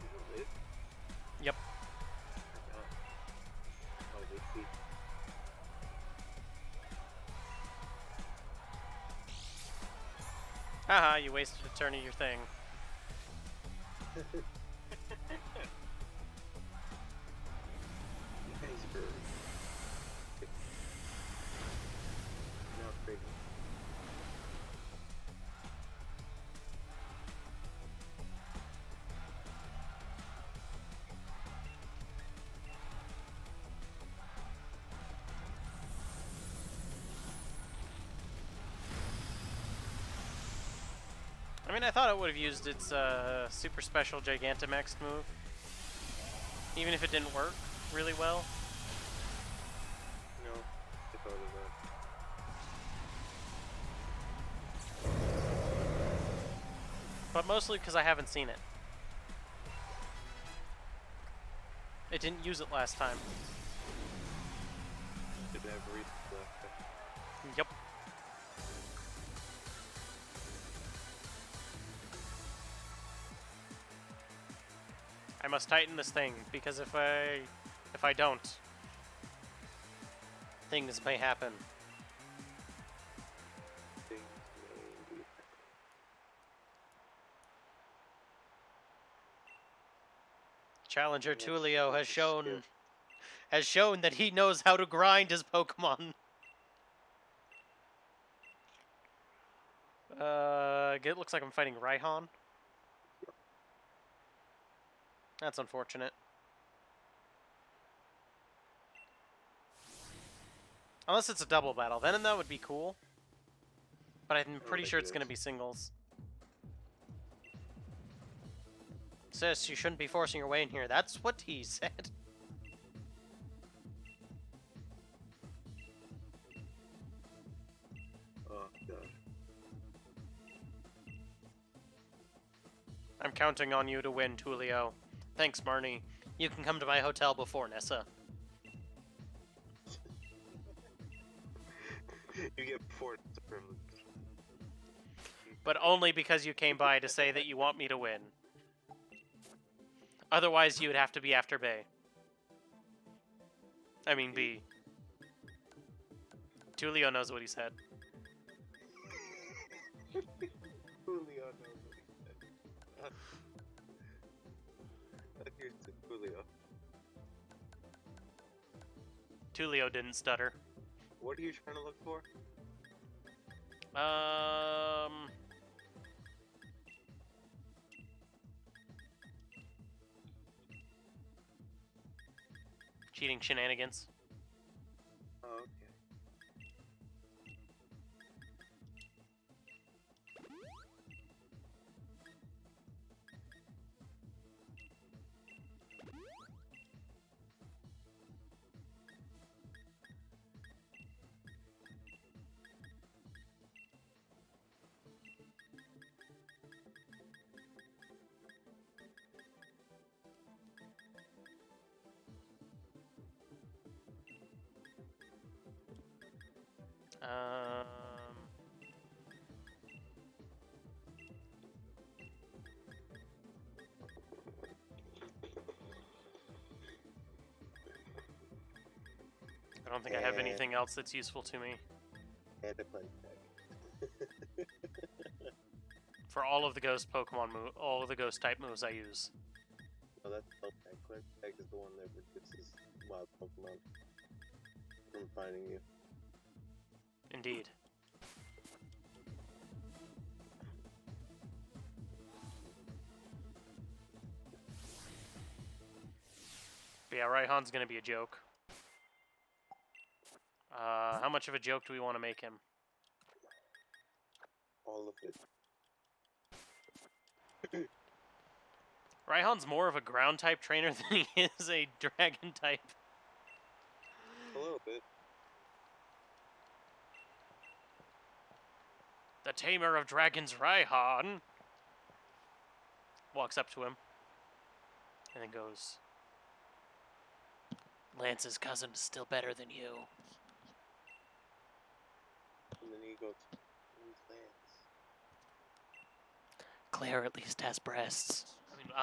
Is it lit? Yep. Oh, they see. Haha, you wasted a turn of your thing. Nice bird. Now crazy. I mean, I thought it would have used its super special Gigantamax move. Even if it didn't work really well. No, I thought of that. But mostly because I haven't seen it. It didn't use it last time. Did it have reach left? Yep. I must tighten this thing, because if I don't, things may happen. Things may be. Challenger Yes, Tulio that's has shown that he knows how to grind his Pokemon. It looks like I'm fighting Raihan. That's unfortunate. Unless it's a double battle, then that would be cool. But I'm pretty sure it's going to be singles. Sis, you shouldn't be forcing your way in here. That's what he said. Oh, God. I'm counting on you to win, Tulio. Thanks, Marnie. You can come to my hotel before Nessa. You get before it's a privilege. But only because you came by to say that you want me to win. Otherwise, you would have to be after Bay. I mean, B. Tulio knows what he said. Julio knows what he said. Here's to Julio. Tulio didn't stutter. What are you trying to look for? Cheating shenanigans. Oh, okay. Um, I don't think I have anything else that's useful to me. And a cleanse tag. For all of the ghost Pokemon all of the ghost type moves I use. No, that's cleanse tag. Cleanse tag is the one that reduces wild Pokemon from finding you. Indeed. But yeah, Raihan's gonna be a joke. How much of a joke do we want to make him? All of it. Raihan's more of a ground type trainer than he is a dragon type. A little bit. The tamer of dragons, Raihan, walks up to him and then goes, Lance's cousin is still better than you. And then he goes, who's Lance? Claire at least has breasts. I mean, is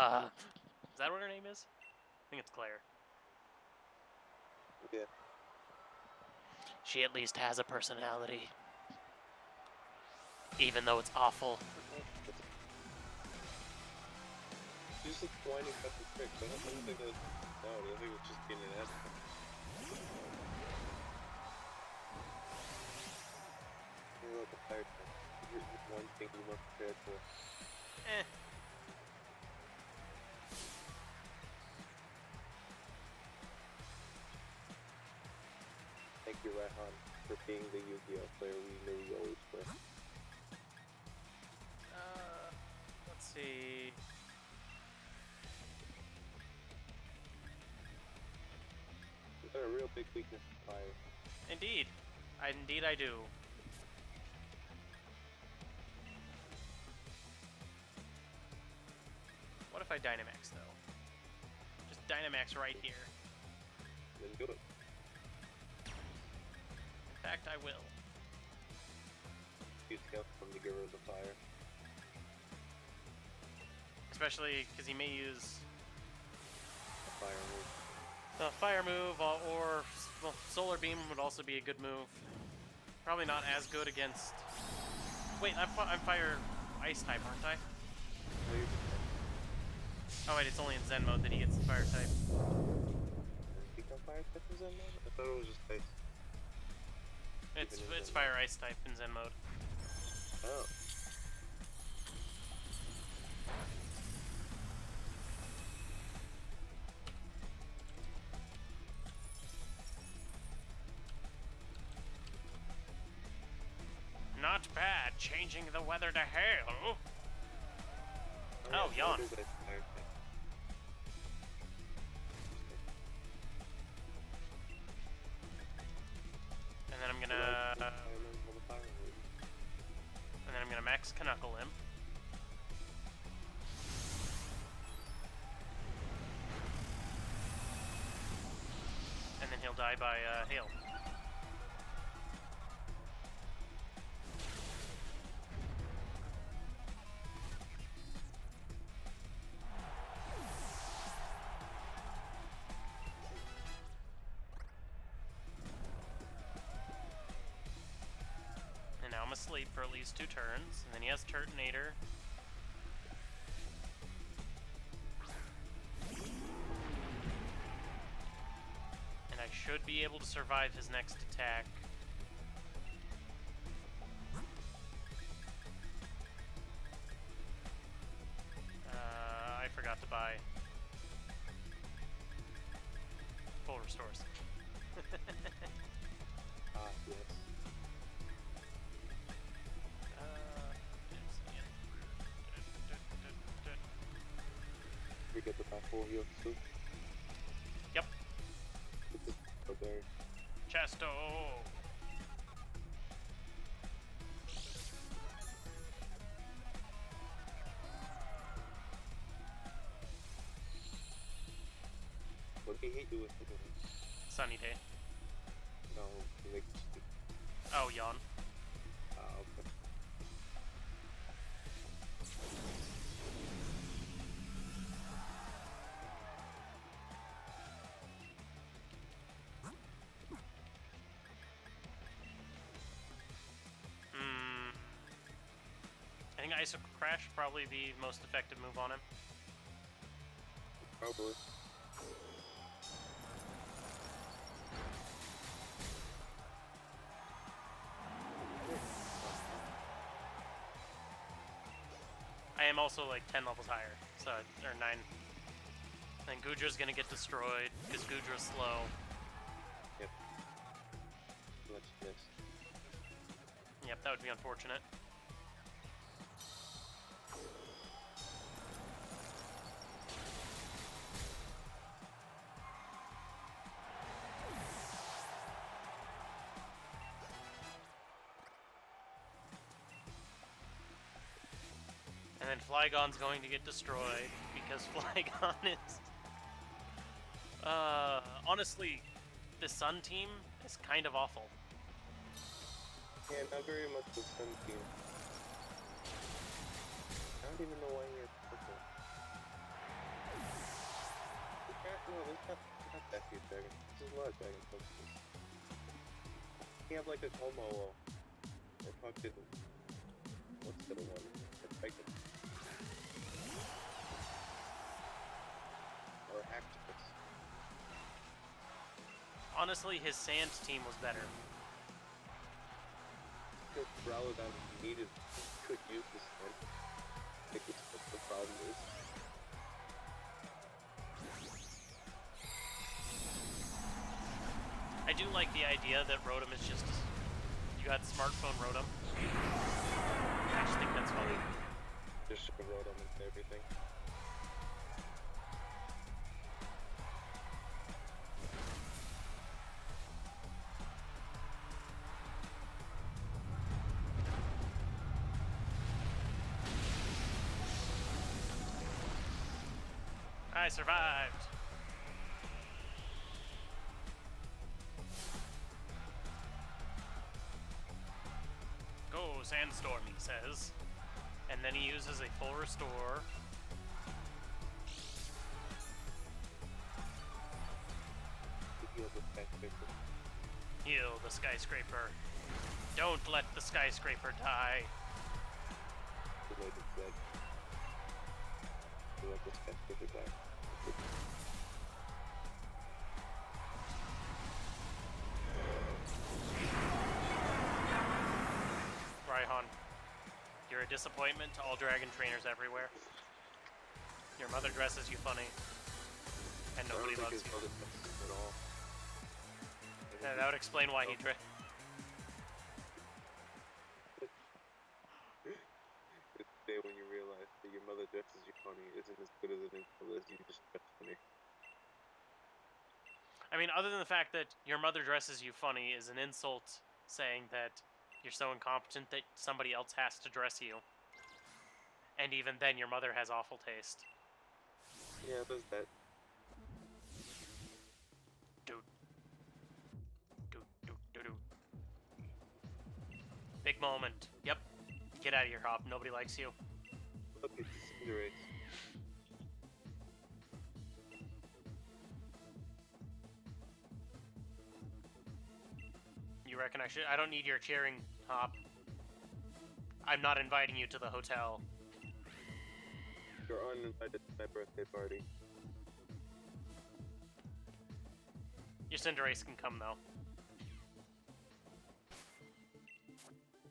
that what her name is? I think it's Claire. Yeah. She at least has a personality. Even though it's awful. She's just whining about the trick. I don't think that's personality. I think it's just being an asshole. You're like a fire type. Here's one thing you must prepare for. Thank you, Raihan, for being the Yu-Gi-Oh player we knew you always were. Let's see. You've got a real big weakness to fire. Indeed. Indeed I do. What if I Dynamax, though? Just Dynamax right here. Then do it. In fact, I will. Use Scale from to get rid of the fire. Especially because he may use The fire move. the fire move, or well, Solar Beam would also be a good move. Probably not as good against... Wait, I'm fire ice type, aren't I? Oh wait, it's only in Zen mode that he gets the fire type. Become fire type in Zen mode? I thought it was just ice. It's fire ice type in Zen mode. Oh. Not bad, changing the weather to hail. Oh, yeah, yawn. it is ice fire type. And then I'm I gonna remember the fire move. and then I'm gonna max Knuckle him. And then he'll die by hail. And now I'm asleep for at least 2 turns, and then he has Turtonator. And I should be able to survive his next attack. I forgot to buy full restores. Ah, yes. We get the back full heal too. Yep. Berry. Chesto! What did he hit you with? Sunny day. No, like. Oh, yawn. Ah, okay. think Ice Crash would probably be the most effective move on him. Probably. I am also like 10 levels higher, so or 9. And Gudra's gonna get destroyed because Gudra's slow. Yep. Much missed. Yep, that would be unfortunate. And then Flygon's going to get destroyed because Flygon is... honestly, the Sun team is kind of awful. Yeah, not very much the Sun team. I don't even know why you're purple. There's not that few dragons. There's a lot of dragons. You have like a Como or fucking... What's the other one? A dragon. Or Activus. Honestly, his Sand team was better. Because Ralladon could use this one. I think it's what the problem is. I do like the idea that Rotom is just... You got smartphone Rotom. I just think that's funny. Just Rotom into everything. I survived! Go, Sandstorm, he says. And then he uses a full restore. Heal the skyscraper. Heal the skyscraper. Don't let the skyscraper die. The way it's said. To let the skyscraper die. Raihan, you're a disappointment to all dragon trainers everywhere. Your mother dresses you funny, and nobody loves you. At all. Yeah, that would explain why he dressed. It's the day when you realize that your mother dresses you funny isn't as good as an insult as you just dress funny. I mean, other than the fact that your mother dresses you funny is an insult, saying that you're so incompetent that somebody else has to dress you. And even then, your mother has awful taste. Yeah, there's that. Dude. Big moment. Yep. Get out of here, Hop. Nobody likes you. Look, it's Cinderace. You reckon I should? I don't need your cheering, Hop. I'm not inviting you to the hotel. You're uninvited to my birthday party. Your Cinderace can come, though.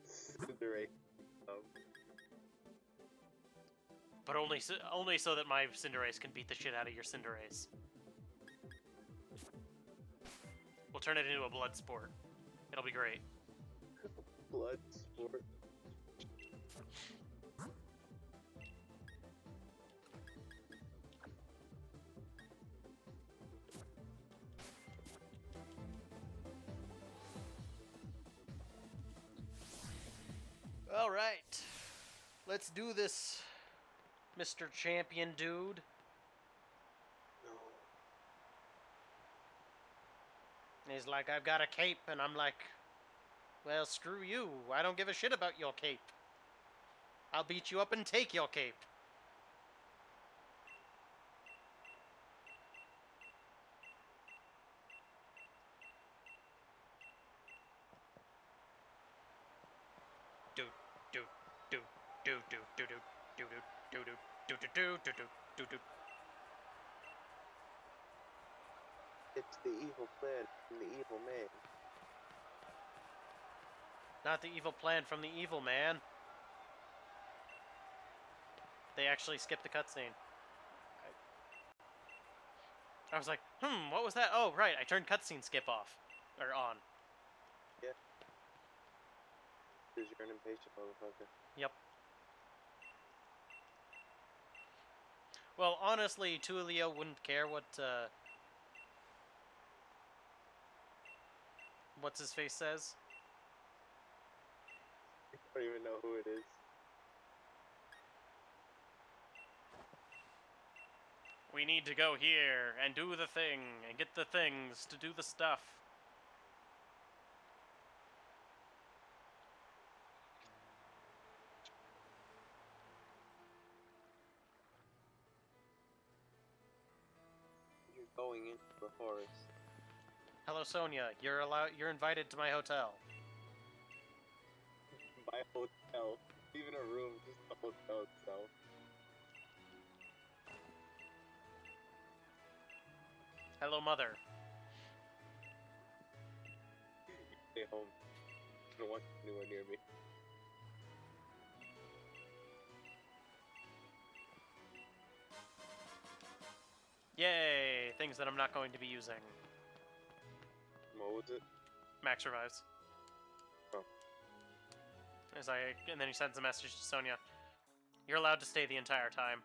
Cinderace. But only so that my Cinderace can beat the shit out of your Cinderace. We'll turn it into a blood sport. It'll be great. Blood sport. All right. Let's do this, Mr. Champion Dude. No. And he's like, I've got a cape, and I'm like, well, screw you. I don't give a shit about your cape. I'll beat you up and take your cape. Dude. do do do do do do do do do do do do do do. It's the evil plan from the evil man. Not the evil plan from the evil man. They actually skipped the cutscene. I was like, what was that? Oh, right, I turned cutscene skip off. Or on. Yeah. Because you're an impatient motherfucker. Yep. Well, honestly, Tullio wouldn't care what, what's his face says. I don't even know who it is. We need to go here and do the thing and get the things to do the stuff. You're going into the forest. Hello, Sonia. You're invited to my hotel. My hotel. Even a room, just the hotel itself. Hello, mother. Stay home. I don't want you anywhere near me. Yay! Things that I'm not going to be using. What was it? Max revives. Oh. And then he sends a message to Sonia. You're allowed to stay the entire time.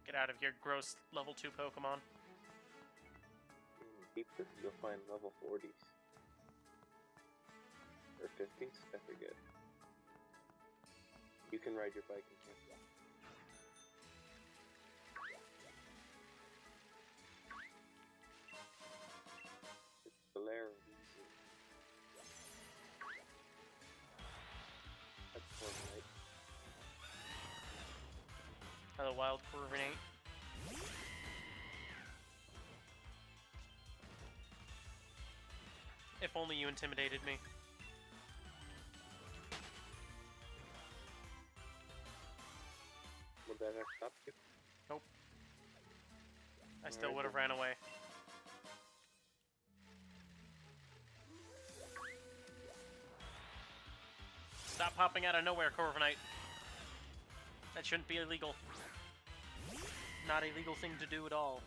Get out of here, gross level 2 Pokemon. Deeper, you'll find level 40s. Or 50s? I forget. You can ride your bike in here. It's Valera. That's one night. Hello, Wild Corviknight. If only you intimidated me. Would that have stopped you? Nope. I still would have ran away. Stop popping out of nowhere, Corviknight. That shouldn't be illegal. Not a legal thing to do at all.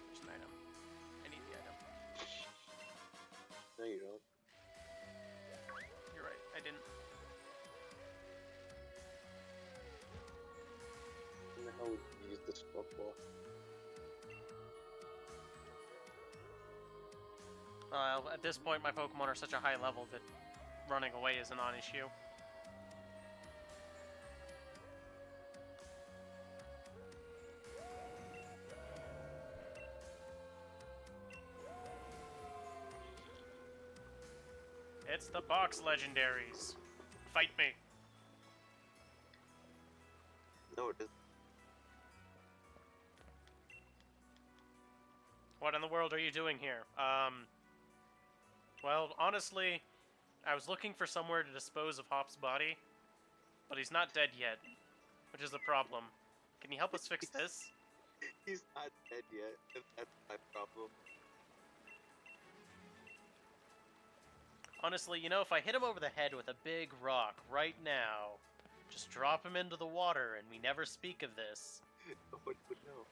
There's an item. I need the item. No, you don't. You're right, I didn't. When the hell would you use this football? At this point, my Pokemon are such a high level that running away is a non-issue. It's the box legendaries. Fight me. No, it isn't. What in the world are you doing here? Well, honestly, I was looking for somewhere to dispose of Hop's body, but he's not dead yet, which is a problem. Can you help us fix this? He's not dead yet, and that's my problem. Honestly, you know, if I hit him over the head with a big rock right now, just drop him into the water and we never speak of this. Nobody would know.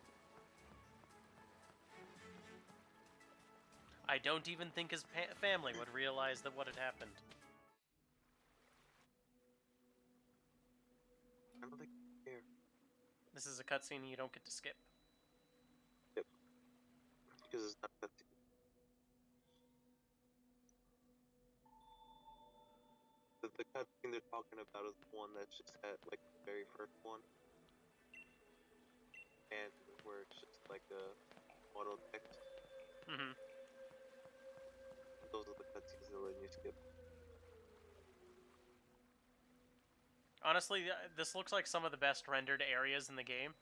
I don't even think his family would realize that what had happened. I don't think I care. This is a cutscene you don't get to skip. Yep. Because it's not cutscene. The cutscene they're talking about is the one that's just at like the very first one, and where it's just like a auto text. Mm-hmm. Those are the cutscenes that let you skip. Honestly, this looks like some of the best rendered areas in the game.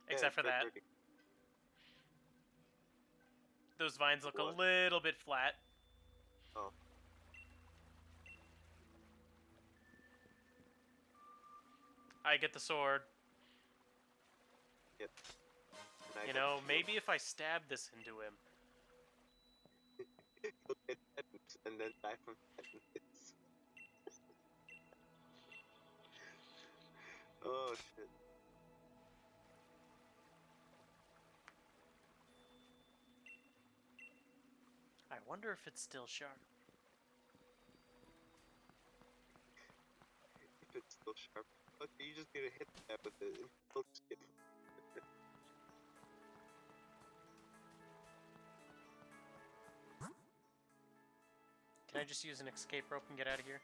Except for that. Pretty. Those vines look a What? little bit flat. Oh. I get the sword. Yep. You know, maybe if I stab this into him. He'll get tetanus and then die from tetanus. Oh shit. I wonder if it's still sharp. If it's still sharp. Okay, you just need to hit that with it and it'll skip. Can I just use an escape rope and get out of here?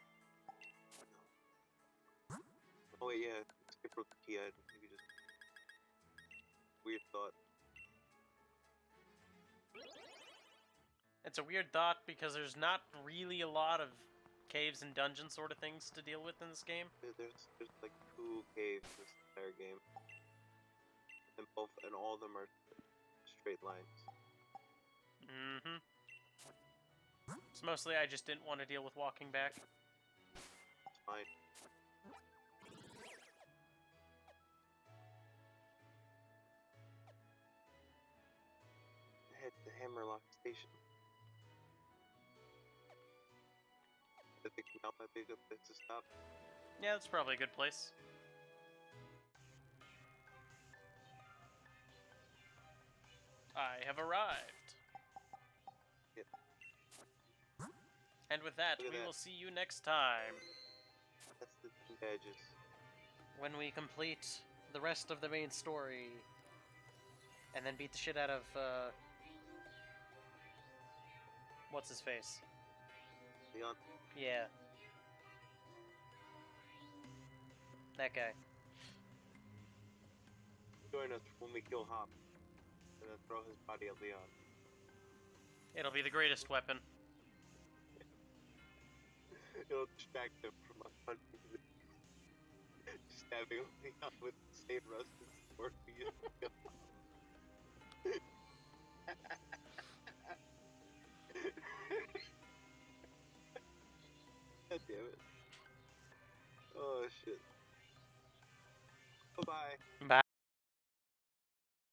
Oh wait, yeah, skip rope the key. I think you just weird thought. It's a weird thought because there's not really a lot of caves and dungeon sort of things to deal with in this game. There's like 2 caves in this entire game, and all of them are straight lines. Mm-hmm. So mostly I just didn't want to deal with walking back. It's fine. Head to Hammerlock Station. I think now might be a good place to stop. Yeah, that's probably a good place. I have arrived. Yep. And with that, we will see you next time. That's the 2 badges. When we complete the rest of the main story. And then beat the shit out of, what's his face? Leon. Yeah. That guy. Join us when we kill Hop. And then throw his body at Leon. It'll be the greatest weapon. It'll distract him from us punching the stabbing Leon with the same rusted sword we used to kill Hop. God damn it. Oh shit. Bye-bye. Bye.